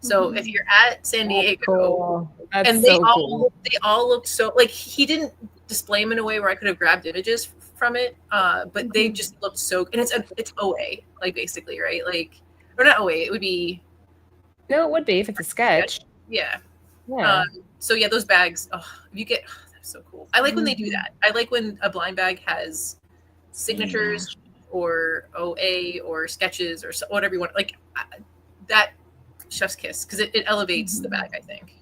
So if you're at San Diego, Cool. That's and so cool. they all looked so like he didn't display them in a way where I could have grabbed images from it, but they just looked so. And it's OA, like basically, right? Like, or not OA. It would be No, it would be if it's a sketch. yeah. Yeah. So yeah, those bags. Oh, you get that's so cool. I like when they do that. I like when a blind bag has signatures or OA or sketches or whatever you want. Like that chef's kiss because it elevates the bag. I think.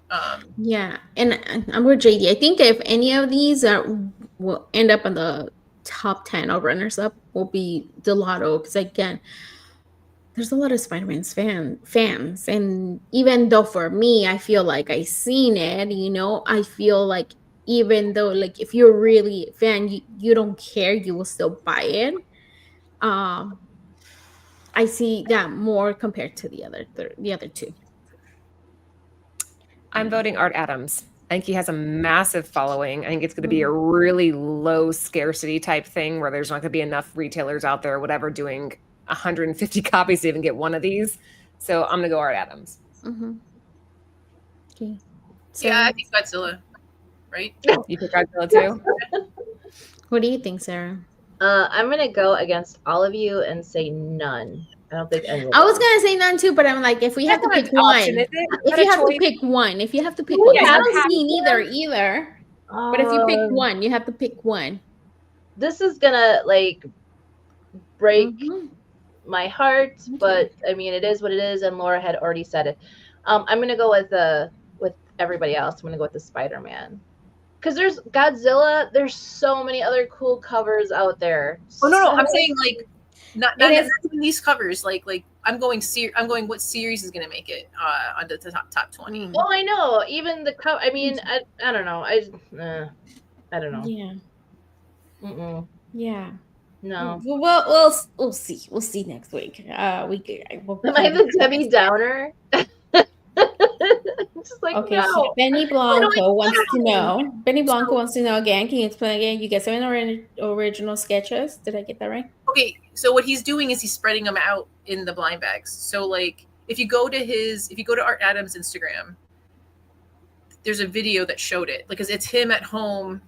Yeah, and I'm with JD. I think if any of these will end up in the top 10 or runners up, will be Gelato because again, there's a lot of Spider-Man's fans, and even though for me, I feel like I seen it, I feel like even though like if you're really a fan, you don't care, you will still buy it. I see that more compared to the other two. I'm voting Art Adams. I think he has a massive following. I think it's going to be a really low scarcity type thing where there's not going to be enough retailers out there, whatever, doing 150 copies to even get one of these. So I'm going to go Art Adams. Okay. So, yeah, I think Godzilla, right? You pick Godzilla too? What do you think, Sarah? I'm going to go against all of you and say none. I don't think any of I was gonna say none too, but I'm like, if we have to pick one, if you have to pick one, I don't see either. But if you pick one, you have to pick one. This is gonna like break my heart, but I mean, it is what it is, and Laura had already said it. I'm gonna go with everybody else. I'm gonna go with the Spider-Man. Because there's Godzilla, there's so many other cool covers out there. Oh no, I'm saying like not in these covers. Like I'm going what series is gonna make it onto the top 20. Well, I know. Even the cover. I mean, I don't know. I don't know. Yeah. Yeah. No. Well, we'll see. We'll see next week. Am I the Debbie Downer? Just like, okay, no. so Benny Blanco wants to know. Benny Blanco wants to know again. Can you explain again? You get 7 original sketches. Did I get that right? Okay, so what he's doing is he's spreading them out in the blind bags. So like if you go to Art Adams' Instagram, there's a video that showed it because it's him at home,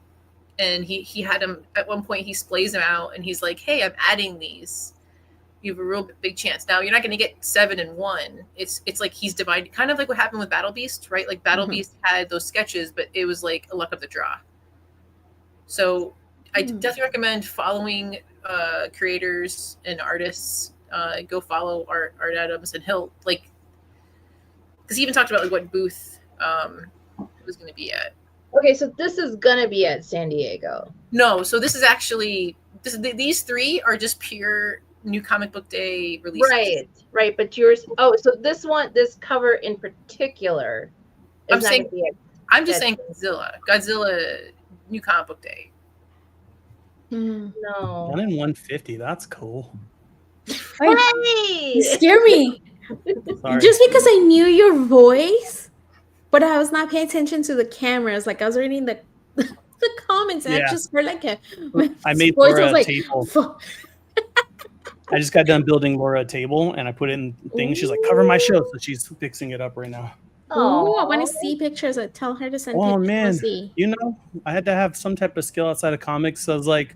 and he had him at one point. He splays them out, and he's like, "Hey, I'm adding these. You have a real big chance." Now you're not going to get 7 in one. It's like he's divided, kind of like what happened with Battle Beast, right? Like Battle Beast had those sketches, but it was like a luck of the draw. So I definitely recommend following creators and artists. Go follow Art Adams, and he'll like, because he even talked about like what booth it was going to be at. Okay, so this is going to be at San Diego. No, so this is actually these 3 are just pure New Comic Book Day releases. Right. But yours. Oh, so this cover in particular. I'm just saying Godzilla, New Comic Book Day. No. 1 in 150. That's cool. You scare me. Sorry. Just because I knew your voice, but I was not paying attention to the cameras. Like I was reading the comments, and I just heard like I made Laura a table. I just got done building Laura a table, and I put it in things. She's like, "Cover my show," so she's fixing it up right now. Oh, I want to see pictures. I tell her to send pictures. Oh man, I had to have some type of skill outside of comics. So I was like,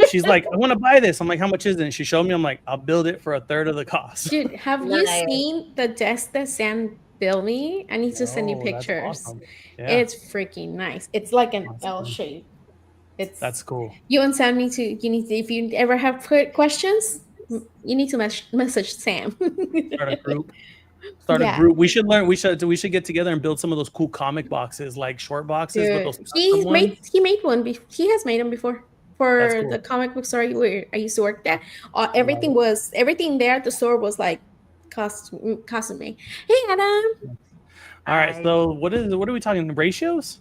she's like, "I want to buy this." I'm like, "How much is it?" And she showed me. I'm like, "I'll build it for a third of the cost." Dude, have you seen the desk that Sam built me? I need to send you pictures. Awesome. Yeah. It's freaking nice. It's like an L shape. That's cool. You and Sam need to. If you ever have questions, you need to message Sam. Start a group. A group. We should learn. We should get together and build some of those cool comic boxes, like short boxes. Dude, with those he made one. He has made them before for the comic book store where I used to work there. Everything there at the store was like custom made. Hey, Adam. All right. So what are we talking ratios?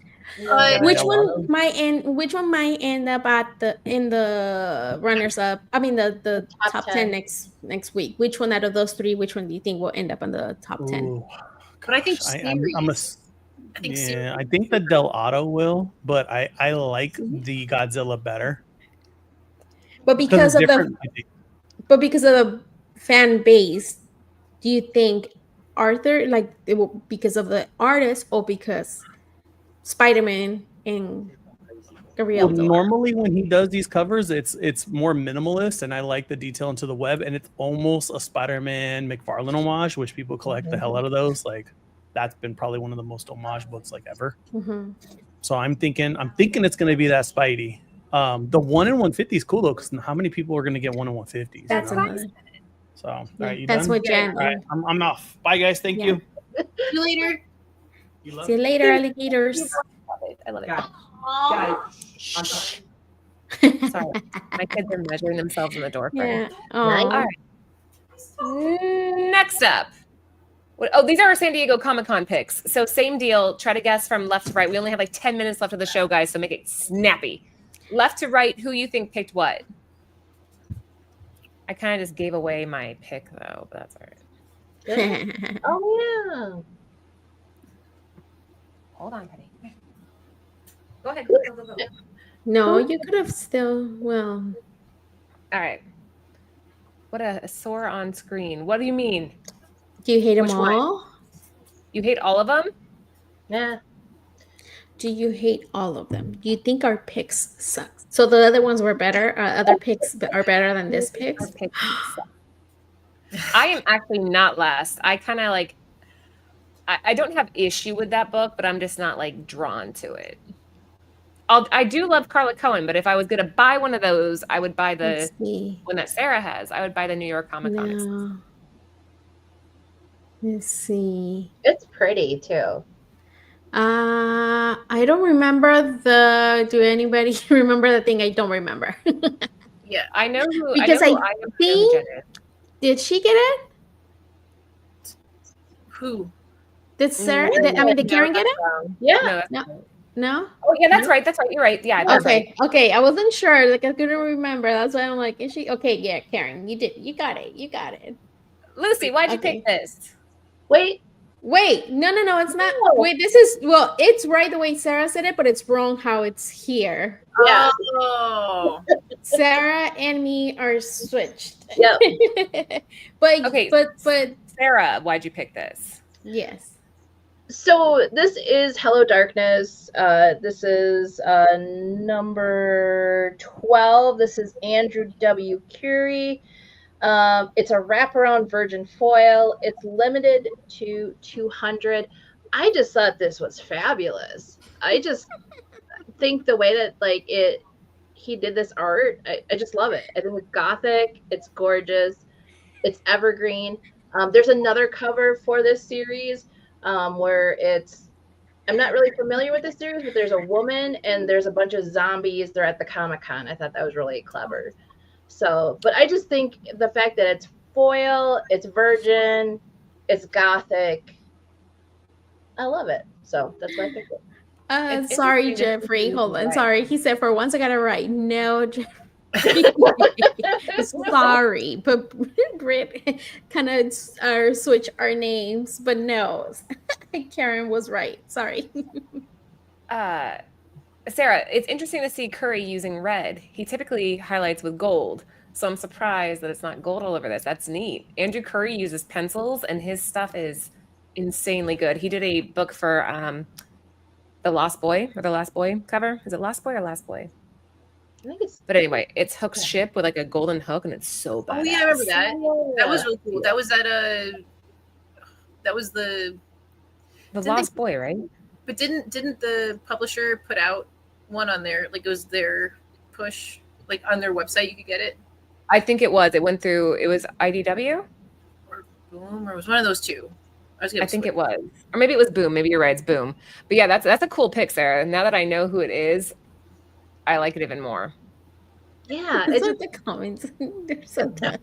Which one might end up in the runners up? I mean the top 10 next week. Which one out of those 3? Which one do you think will end up in the top 10? But I think I think the Del Auto will, but I like the Godzilla better. But because of But because of the fan base, do you think Arthur, like, because of the artist, or because Spider-Man and Well, Gabrielle Delon? normally when he does these covers, it's more minimalist, and I like the detail into the web, and it's almost a Spider-Man McFarlane homage, which people collect the hell out of those. Like, that's been probably one of the most homage books like ever. Mm-hmm. So I'm thinking it's going to be that Spidey. The 1 in 150 is cool though, because how many people are going to get 1 in 150s? That's you know? another. So all Yeah, right, you that's done? what Jen. All right, I'm off. Bye guys, thank Yeah. you. See you later. See you later, alligators. I love it. Guys, Sorry, my kids are measuring themselves in the door frame. Yeah. Nice. Oh. All right. Next up. Oh, these are our San Diego Comic-Con picks. So same deal. Try to guess from left to right. We only have like 10 minutes left of the show, guys, so make it snappy. Left to right, who you think picked what? I kind of just gave away my pick, though, but that's all right. Oh Hold on, Penny. Go ahead. Go. No, you could have still. Well, All right. What a sore on screen. What do you mean? do you hate them Which one? all? You hate all of them? yeah. Do you hate all of them? Do you think our picks suck? So the other ones were better. Other picks are better than this picks. I am actually not last. I kind of like. I don't have issue with that book, but I'm just not like drawn to it. I do love Carla Cohen, but if I was gonna buy one of those, I would buy the Let's see. one that Sarah has. I would buy the New York Comic Con. No. Let's see. It's pretty too. I don't remember the. Do anybody remember the thing I don't remember? Yeah. I know who. Because I know I who think- Jen is. Did she get it? Who? Did Sarah? Did Karen get it? Yeah. No, that's No. right. No. Oh yeah, that's right. That's right. You're right. Yeah, that's right. Okay. Okay. I wasn't sure. Like I couldn't remember. That's why I'm like, is she? Okay. Yeah, Karen, you did. You got it. You got it. Lucy, why'd you Okay. pick this? Wait. Wait. No. It's not. No. Wait. This is. Well, it's right the way Sarah said it, but it's wrong how it's here. Yeah. Oh. Sarah and me are switched. Yep. but Okay. but Sarah, why'd you pick this? yes. So this is Hello Darkness. This is number 12. This is Andrew W. Curie. It's a wraparound virgin foil. It's limited to 200. I just thought this was fabulous. I just think the way that he did this art, I just love it. I think it's gothic. It's gorgeous. It's evergreen. There's another cover for this series where I'm not really familiar with this series, but there's a woman and there's a bunch of zombies. They're at the Comic-Con. I thought that was really clever. So, but I just think the fact that it's foil, it's virgin, it's gothic, I love it. So that's why I picked it. It's Sorry, interesting to Jeffrey. see Hold on. why. Sorry. He said for once I got it right. No, Jeffrey. Sorry, but Britt kind of switch our names, but no, Karen was right. Sorry. Sarah, it's interesting to see Curry using red. He typically highlights with gold, so I'm surprised that it's not gold all over this. That's neat. Andrew Curry uses pencils, and his stuff is insanely good. He did a book for The Lost Boy, or The Last Boy cover. Is it Lost Boy or Last Boy? I think it's But anyway, it's Hook's ship with like a golden hook, and it's so bad. Oh yeah, I remember that. That was really cool. That was at that was the Lost Boy, right? but didn't the publisher put out one on their, like, it was their push, like on their website you could get it, I think it was. It went through. It was IDW. or Boom, or it was one of those two. I think it was, or maybe it was Boom. Maybe you're right. It's Boom. But yeah, that's a cool pick, Sarah. Now that I know who it is, I like it even more. Yeah, It's it's like the comments. They're so dumb.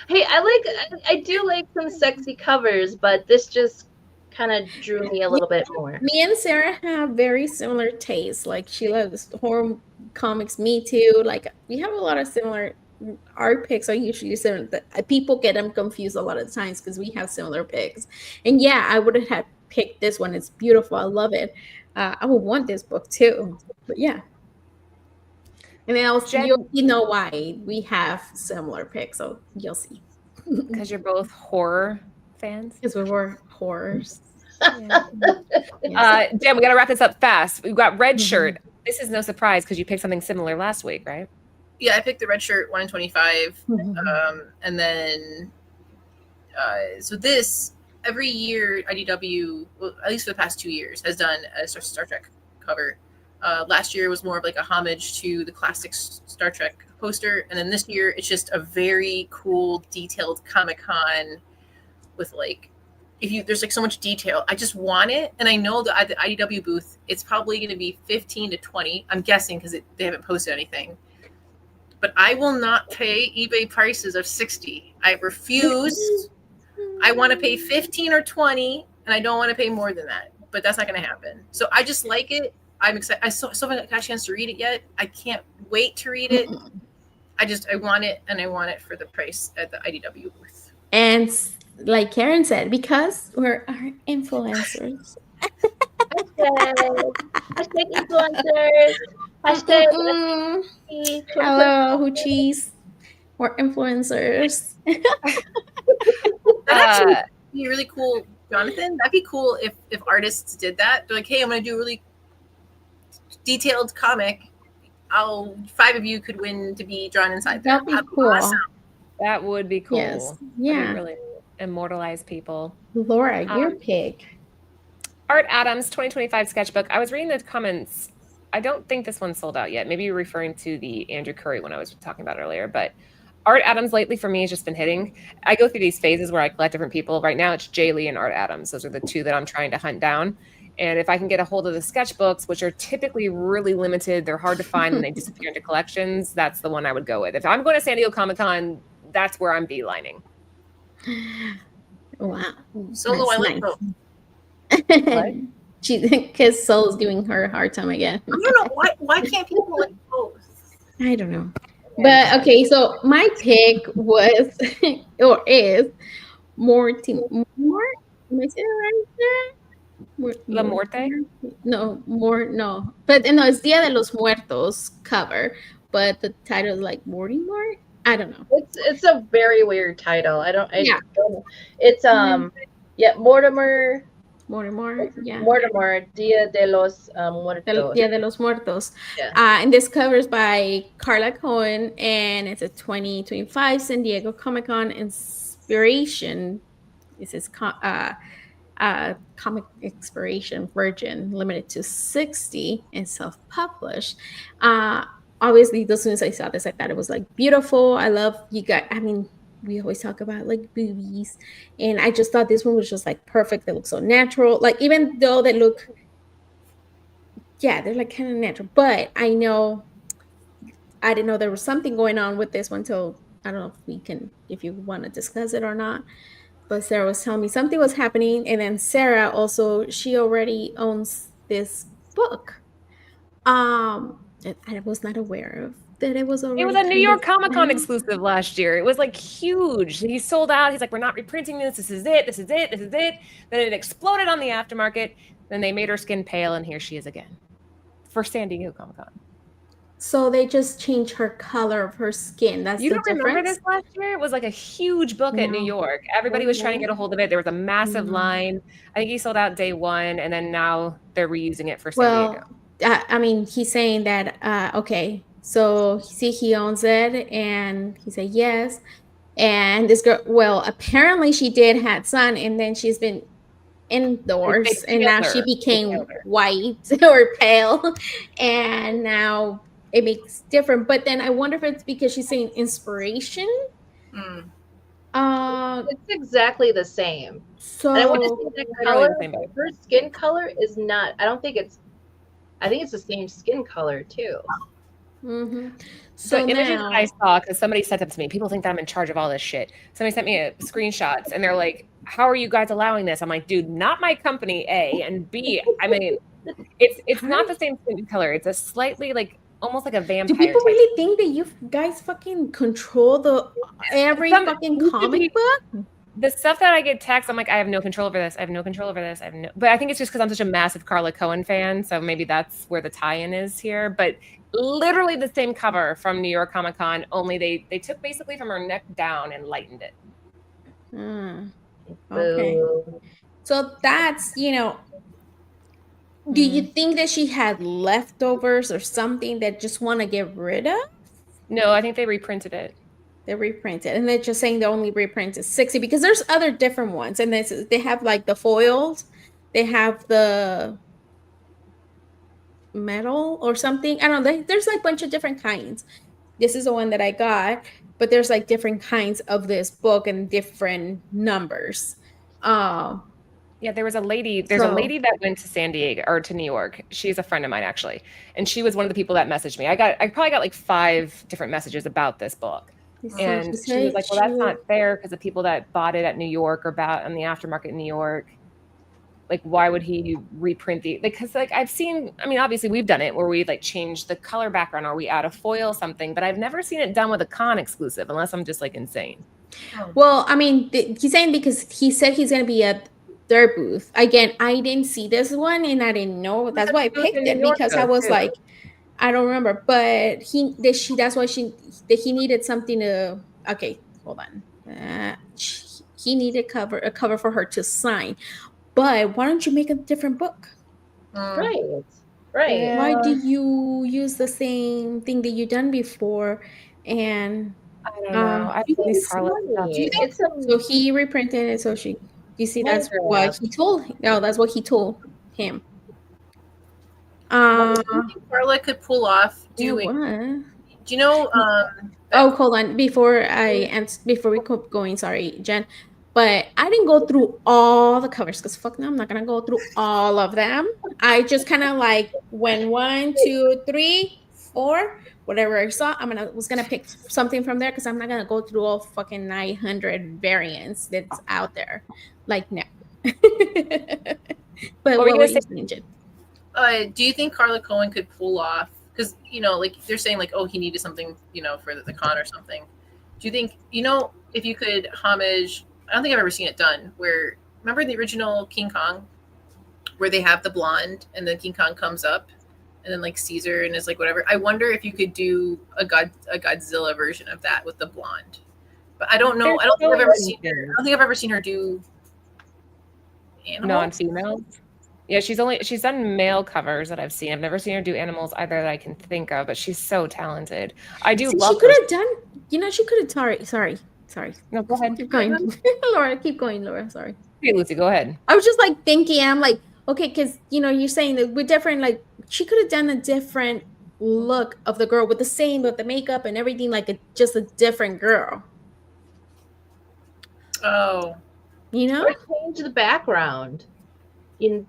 hey, I do like some sexy covers, but this just kind of drew me a little bit more. Me and Sarah have very similar tastes. Like she loves horror comics. Me too. Like we have a lot of similar. Our picks are usually similar. People get them confused a lot of times because we have similar picks. And yeah, I would have picked this one. It's beautiful. I love it. I would want this book too. But yeah. And then Jen- you know why we have similar picks, so you'll see. Because you're both horror fans. Because we were horrors. Yeah. Yes. Jen, we got to wrap this up fast. We've got red Mhm. shirt. This is no surprise because you picked something similar last week, right? Yeah, I picked the red shirt 1 in 25. Mhm. And then, so this, every year, IDW, well, at least for the past 2 years, has done a Star Trek cover. Last year was more of like a homage to the classic Star Trek poster. And then this year, it's just a very cool, detailed Comic-Con with like, there's like so much detail. I just want it. And I know that at the IDW booth, it's probably going to be 15 to 20. I'm guessing because they haven't posted anything. But I will not pay eBay prices of 60. I refuse. I want to pay 15 or 20, and I don't want to pay more than that. But that's not going to happen. So I just like it. I'm excited. I still haven't got a chance to read it yet. I can't wait to read it. I want it, and I want it for the price at the IDW booth. And like Karen said, because we're our influencers. Hashtag influencers. Hashtag Hello, Hoochies. We're influencers. That actually would be really cool, Jonathan. That'd be cool if artists did that. They're like, hey, I'm going to do a really detailed comic. 5 of you could win to be drawn inside there. That'd be cool. Awesome. That would be cool. Yes. That'd Yeah. be really immortalize people. Laura, your pick. Art Adams 2025 sketchbook. I was reading the comments. I don't think this one's sold out yet. Maybe you're referring to the Andrew Curry one I was talking about earlier. But Art Adams lately for me has just been hitting. I go through these phases where I collect different people. Right now it's Jay Lee and Art Adams. Those are the two that I'm trying to hunt down. And if I can get a hold of the sketchbooks, which are typically really limited, they're hard to find and they disappear into collections, that's the one I would go with. If I'm going to San Diego Comic-Con, that's where I'm beelining. Wow. Solo, I like both. What? Because Soul's giving her a hard time again. I don't know why can't people like both? I don't know. But okay, so my pick was or is Morty. Am I saying it right? La Muerte? No, no. But no, it's Dia de los Muertos cover, but the title is like Mortimer. I don't know. It's a very weird title. I don't Yeah. know. It's Mortimer, Yeah. Dia de los Muertos. Dia de los Muertos. Yeah. And this cover is by Carla Cohen, and it's a 2025 San Diego Comic Con inspiration. This is comic inspiration Virgin, limited to 60 and self-published. Obviously, as soon as I saw this, I thought it was like beautiful. I love you guys. I mean, we always talk about like boobies, and I just thought this one was just like perfect. They look so natural. Like even though they look, yeah, they're like kind of natural. But I didn't know there was something going on with this one. So I don't know if you want to discuss it or not. But Sarah was telling me something was happening, and then Sarah also, she already owns this book. And I was not aware of that it was already. It was a New York Comic Con exclusive last year. It was like huge. He sold out. He's like, we're not reprinting this. This is it. This is it. This is it. Then it exploded on the aftermarket. Then they made her skin pale, and here she is again for San Diego Comic Con. So they just changed her color of her skin. That's you the don't difference. remember this last year? It was like a huge book at New York. Everybody was trying to get a hold of it. There was a massive line. I think he sold out day one, and then now they're reusing it for San Diego. I mean, he's saying that, okay, so he owns it, and he said yes. And this girl, well, apparently she did have son, and then she's been indoors, and now she became white or pale, and now it makes different. But then I wonder if it's because she's saying inspiration. It's exactly the same. So and I want to say that color, her skin color is not. I think it's the same skin color too. Mm-hmm. So the images that I saw, because somebody sent them to me, people think that I'm in charge of all this shit. Somebody sent me screenshots, and they're like, how are you guys allowing this? I'm like, dude, not my company, A, and B, I mean, it's not the same skin color. It's a slightly like almost like a vampire. Do people really think that you guys fucking control every fucking comic book? The stuff that I get text, I'm like, I have no control over this. I have no control over this. But I think it's just because I'm such a massive Carla Cohen fan. So maybe that's where the tie-in is here. But literally the same cover from New York Comic Con, only they took basically from her neck down and lightened it. Okay. Boo. So that's, do you think that she had leftovers or something that just want to get rid of? No, I think they reprinted it. They reprinted, and they're just saying the only reprint is 60 because there's other different ones, and they have like the foils, they have the metal or something. I don't know. There's like a bunch of different kinds. This is the one that I got, but there's like different kinds of this book and different numbers. Yeah, there's a lady that went to San Diego or to New York. She's a friend of mine actually. And she was one of the people that messaged me. I probably got like 5 different messages about this book. And she was like, well, that's not fair because the people that bought it at New York or bought in the aftermarket in New York, like, why would he reprint because like I've seen, I mean, obviously we've done it where we like change the color background or we add a foil something, but I've never seen it done with a con exclusive unless I'm just like insane. Well, I mean, he's saying because he said he's going to be at their booth. Again, I didn't see this one and I didn't know. That's why I picked it because I was like, I don't remember, but that's why he needed something to, okay, hold on. He needed a cover for her to sign, but why don't you make a different book? Right. Yeah. Why do you use the same thing that you've done before? And I don't know. I think Carla. So he reprinted it. So you see, that's what he told. No, that's what he told him. Do you think Carla could pull off doing? Do you know? Hold on. Before we keep going, sorry, Jen, but I didn't go through all the covers because fuck no, I'm not gonna go through all of them. I just kind of like went 1, 2, 3, 4, whatever I saw. Was gonna pick something from there because I'm not gonna go through all fucking 900 variants that's out there. Like no. But what were you saying, Jen? Do you think Carla Cohen could pull off? Because like they're saying, like, oh, he needed something, for the con or something. Do you think, if you could homage? I don't think I've ever seen it done. Where remember the original King Kong, where they have the blonde and then King Kong comes up, and then like Caesar and is like whatever. I wonder if you could do a Godzilla version of that with the blonde. But I don't know. I don't think I've ever seen her. I don't think I've ever seen her do animals. Non-female. Yeah, she's done male covers that I've seen. I've never seen her do animals either that I can think of, but she's so talented. I do love. She could have done. She could have. Sorry. No, go ahead. Keep going, Laura. Keep going, Laura. Sorry. Hey, Lucy, go ahead. I was just like thinking. I'm like, okay, because you're saying that we're different. Like she could have done a different look of the girl with the makeup and everything, like just a different girl. Oh. Or change the background.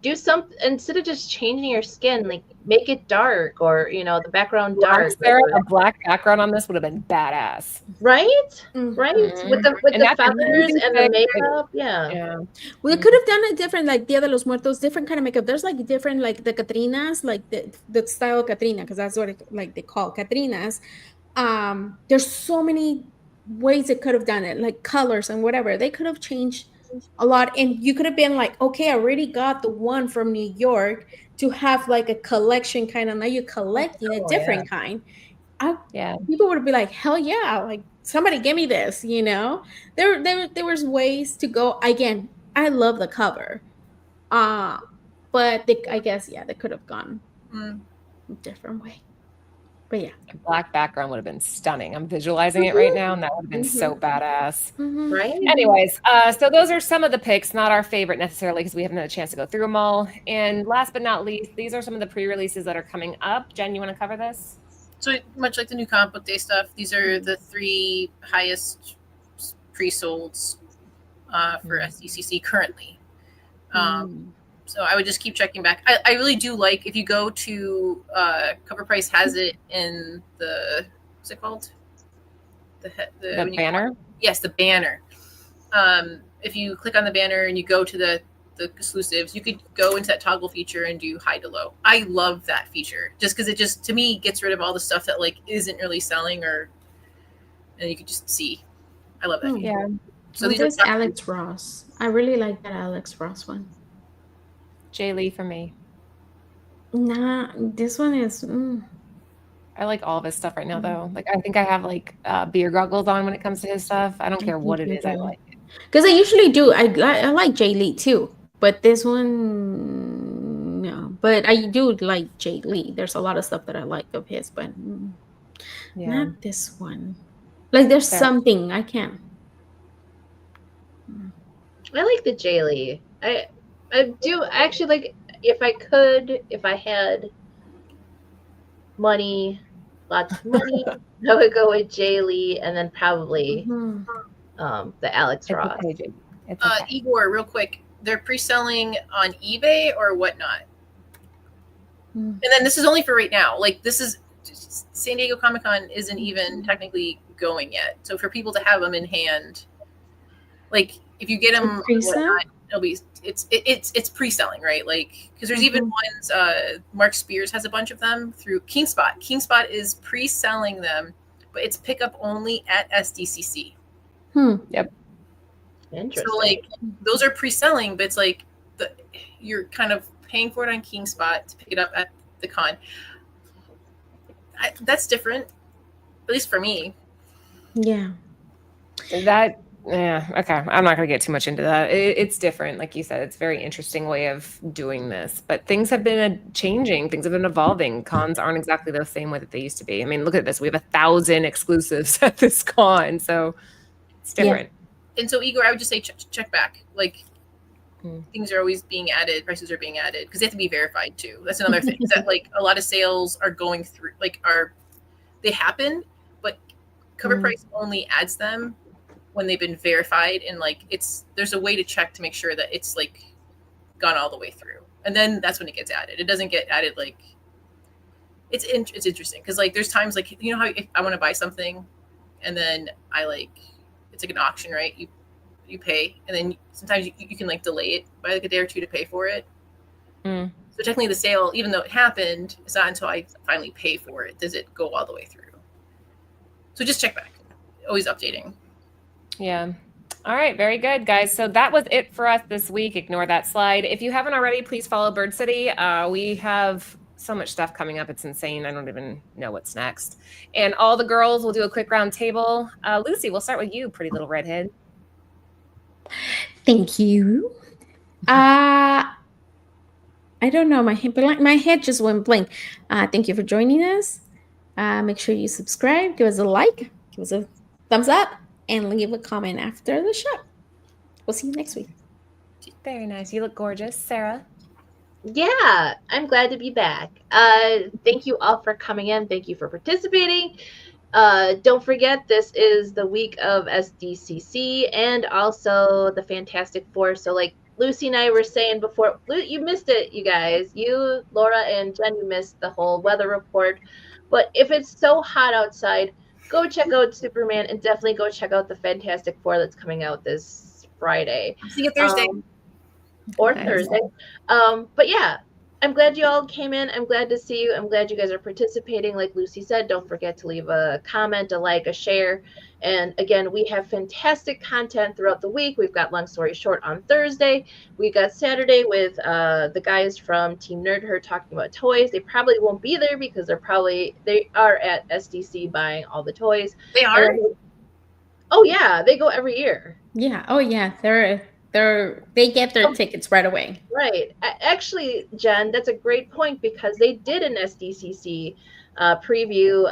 Do something instead of just changing your skin, like make it dark or the background dark. Sarah, a black background on this would have been badass, right? Right, with the feathers and the makeup. Yeah. Well, they could have done it different, like Dia de los Muertos, different kind of makeup. There's like different, like the Catrinas, like the style of Catrina, because that's what they call Catrinas. There's so many ways they could have done it, like colors and whatever. They could have changed a lot, and you could have been like, okay, I already got the one from New York to have like a collection kind of. Now you're collecting a different kind. People would be like, hell yeah, like somebody give me this. There was ways to go. Again, I love the cover, but I guess they could have gone a different way. But yeah, a black background would have been stunning. I'm visualizing it right now, and that would have been so badass. Right. Anyways, so those are some of the picks, not our favorite necessarily, because we haven't had a chance to go through them all. And last but not least, these are some of the pre-releases that are coming up. Jen, you want to cover this? So much like the new comic book day stuff, these are the 3 highest pre-solds for SDCC currently. So I would just keep checking back. I really do like, if you go to Covrprice has it in what's it called? The banner? Yes, the banner. If you click on the banner and you go to the exclusives, you could go into that toggle feature and do high to low. I love that feature just because it just, to me, gets rid of all the stuff that like isn't really selling and you could just see. I love that feature. Yeah. So Oh, these there's are Alex Ross. I really like that Alex Ross one. Jay Lee for me. Nah, this one is. I like all of his stuff right now, though. Like, I think I have like beer goggles on when it comes to his stuff. I don't care what it is. I like it. Because I usually do. I like Jay Lee too, but this one, no. But I do like Jay Lee. There's a lot of stuff that I like of his, but Yeah. not this one. Like, there's Fair. something I can't. I like the J Lee. I do actually like, if I had money, lots of money, I would go with J Lee and then probably Mhm. the Alex It's Ross. okay, Jay. It's okay. Igor, real quick. They're pre-selling on eBay or whatnot. Mm. And then this is only for right now. Like, this is San Diego Comic-Con isn't even technically going yet. So for people to have them in hand, like if you get them Pre-sale? it'll be it's pre-selling, right? Like, because there's even ones Mark Spears has a bunch of them through KingSpot. KingSpot is pre-selling them, but it's pickup only at SDCC. Interesting. So like those are pre-selling, but it's like you're kind of paying for it on KingSpot to pick it up at the con. That's different, at least for me. Yeah. Okay. I'm not going to get too much into that. It's different. Like you said, it's a very interesting way of doing this. But things have been changing. Things have been evolving. Cons aren't exactly the same way that they used to be. I mean, look at this. We have 1,000 exclusives at this con. So it's different. Yeah. And so, Igor, I would just say check back. Like, things are always being added. Prices are being added because they have to be verified too. That's another thing. Is that like a lot of sales are going through, they happen, but Covrprice only adds them when they've been verified, and like there's a way to check to make sure that it's like gone all the way through, and then that's when it gets added. It doesn't get added like it's interesting because like there's times like, you know how if I want to buy something and then it's like an auction, right? You pay, and then sometimes you can like delay it by like a day or two to pay for it. So technically the sale, even though it happened, it's not until I finally pay for it does it go all the way through. So just check back. Always updating. Yeah. All right. Very good, guys. So that was it for us this week. Ignore that slide. If you haven't already, please follow Bird City. We have so much stuff coming up. It's insane. I don't even know what's next. And all the girls will do a quick round table. Lucy, we'll start with you, pretty little redhead. Thank you. I don't know. My head just went blank. Thank you for joining us. Make sure you subscribe. Give us a like. Give us a thumbs up. And leave a comment after the show. We'll see you next week. Very nice. You look gorgeous. Sarah? Yeah, I'm glad to be back. Thank you all for coming in. Thank you for participating. Don't forget, this is the week of SDCC and also the Fantastic Four. So like Lucy and I were saying before, you missed it, you guys. You, Laura, and Jen, you missed the whole weather report. But if it's so hot outside, go check out Superman and definitely go check out the Fantastic Four that's coming out this Friday. See you Thursday. Or Thursday. But yeah, I'm glad you all came in. I'm glad to see you. I'm glad you guys are participating. Like Lucy said, don't forget to leave a comment, a like, a share. And again, we have fantastic content throughout the week. We've got Long Story Short on Thursday. We got Saturday with the guys from Team Nerd Herd talking about toys. They probably won't be there because they are at SDC buying all the toys. They are? Oh yeah, they go every year. Yeah. Oh yeah. They get their tickets right away. Right. Actually, Jen, that's a great point because they did an SDCC preview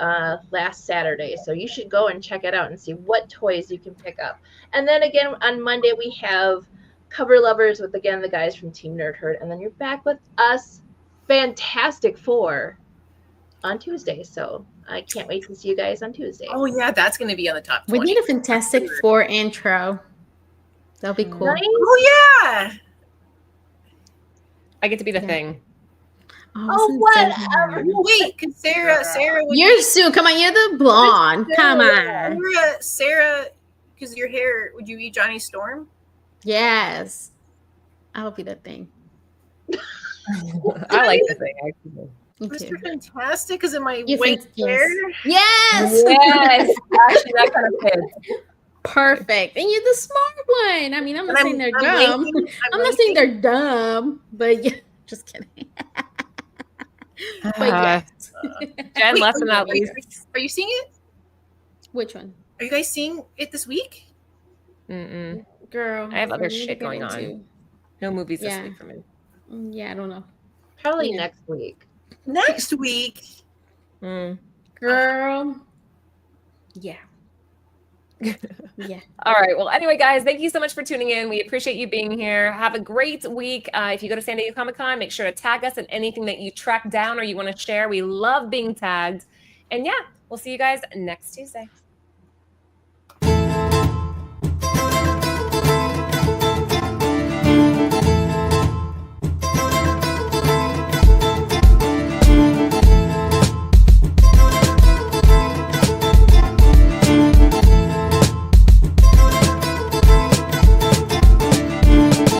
last Saturday. So you should go and check it out and see what toys you can pick up. And then again, on Monday, we have Cover Lovers with, again, the guys from Team Nerd Herd. And then you're back with us, Fantastic Four, on Tuesday. So I can't wait to see you guys on Tuesday. Oh, yeah, that's going to be on the top 20. We need a Fantastic Four intro. That'll be cool. Nice. Oh, yeah. I get to be the thing. Oh, whatever. Wait, can Sarah You're Sue. Come on, you're the blonde. Come on. Sarah, because your hair, would you be Johnny Storm? Yes. I'll be the thing. I like the thing, actually. Mr. Fantastic, because of my You white think- hair. Yes. Yes. Actually, that kind of fits. Perfect. And you're the smart one. I mean, I'm not saying they're dumb. winking, I'm not saying they're dumb, but yeah, just kidding. But yes. Jen, Wait, last but not least. Are you seeing it? Which one? Are you guys seeing it this week? Mm-mm. Girl, I have for other me to shit get going into- on. No movies this Yeah. week for me. Yeah, I don't know. Probably Yeah. next week. Next week. Mm. Girl. Yeah. Yeah. All right. Well, anyway, guys, thank you so much for tuning in. We appreciate you being here. Have a great week. If you go to San Diego Comic-Con, make sure to tag us in anything that you track down or you want to share. We love being tagged. And yeah, we'll see you guys next Tuesday.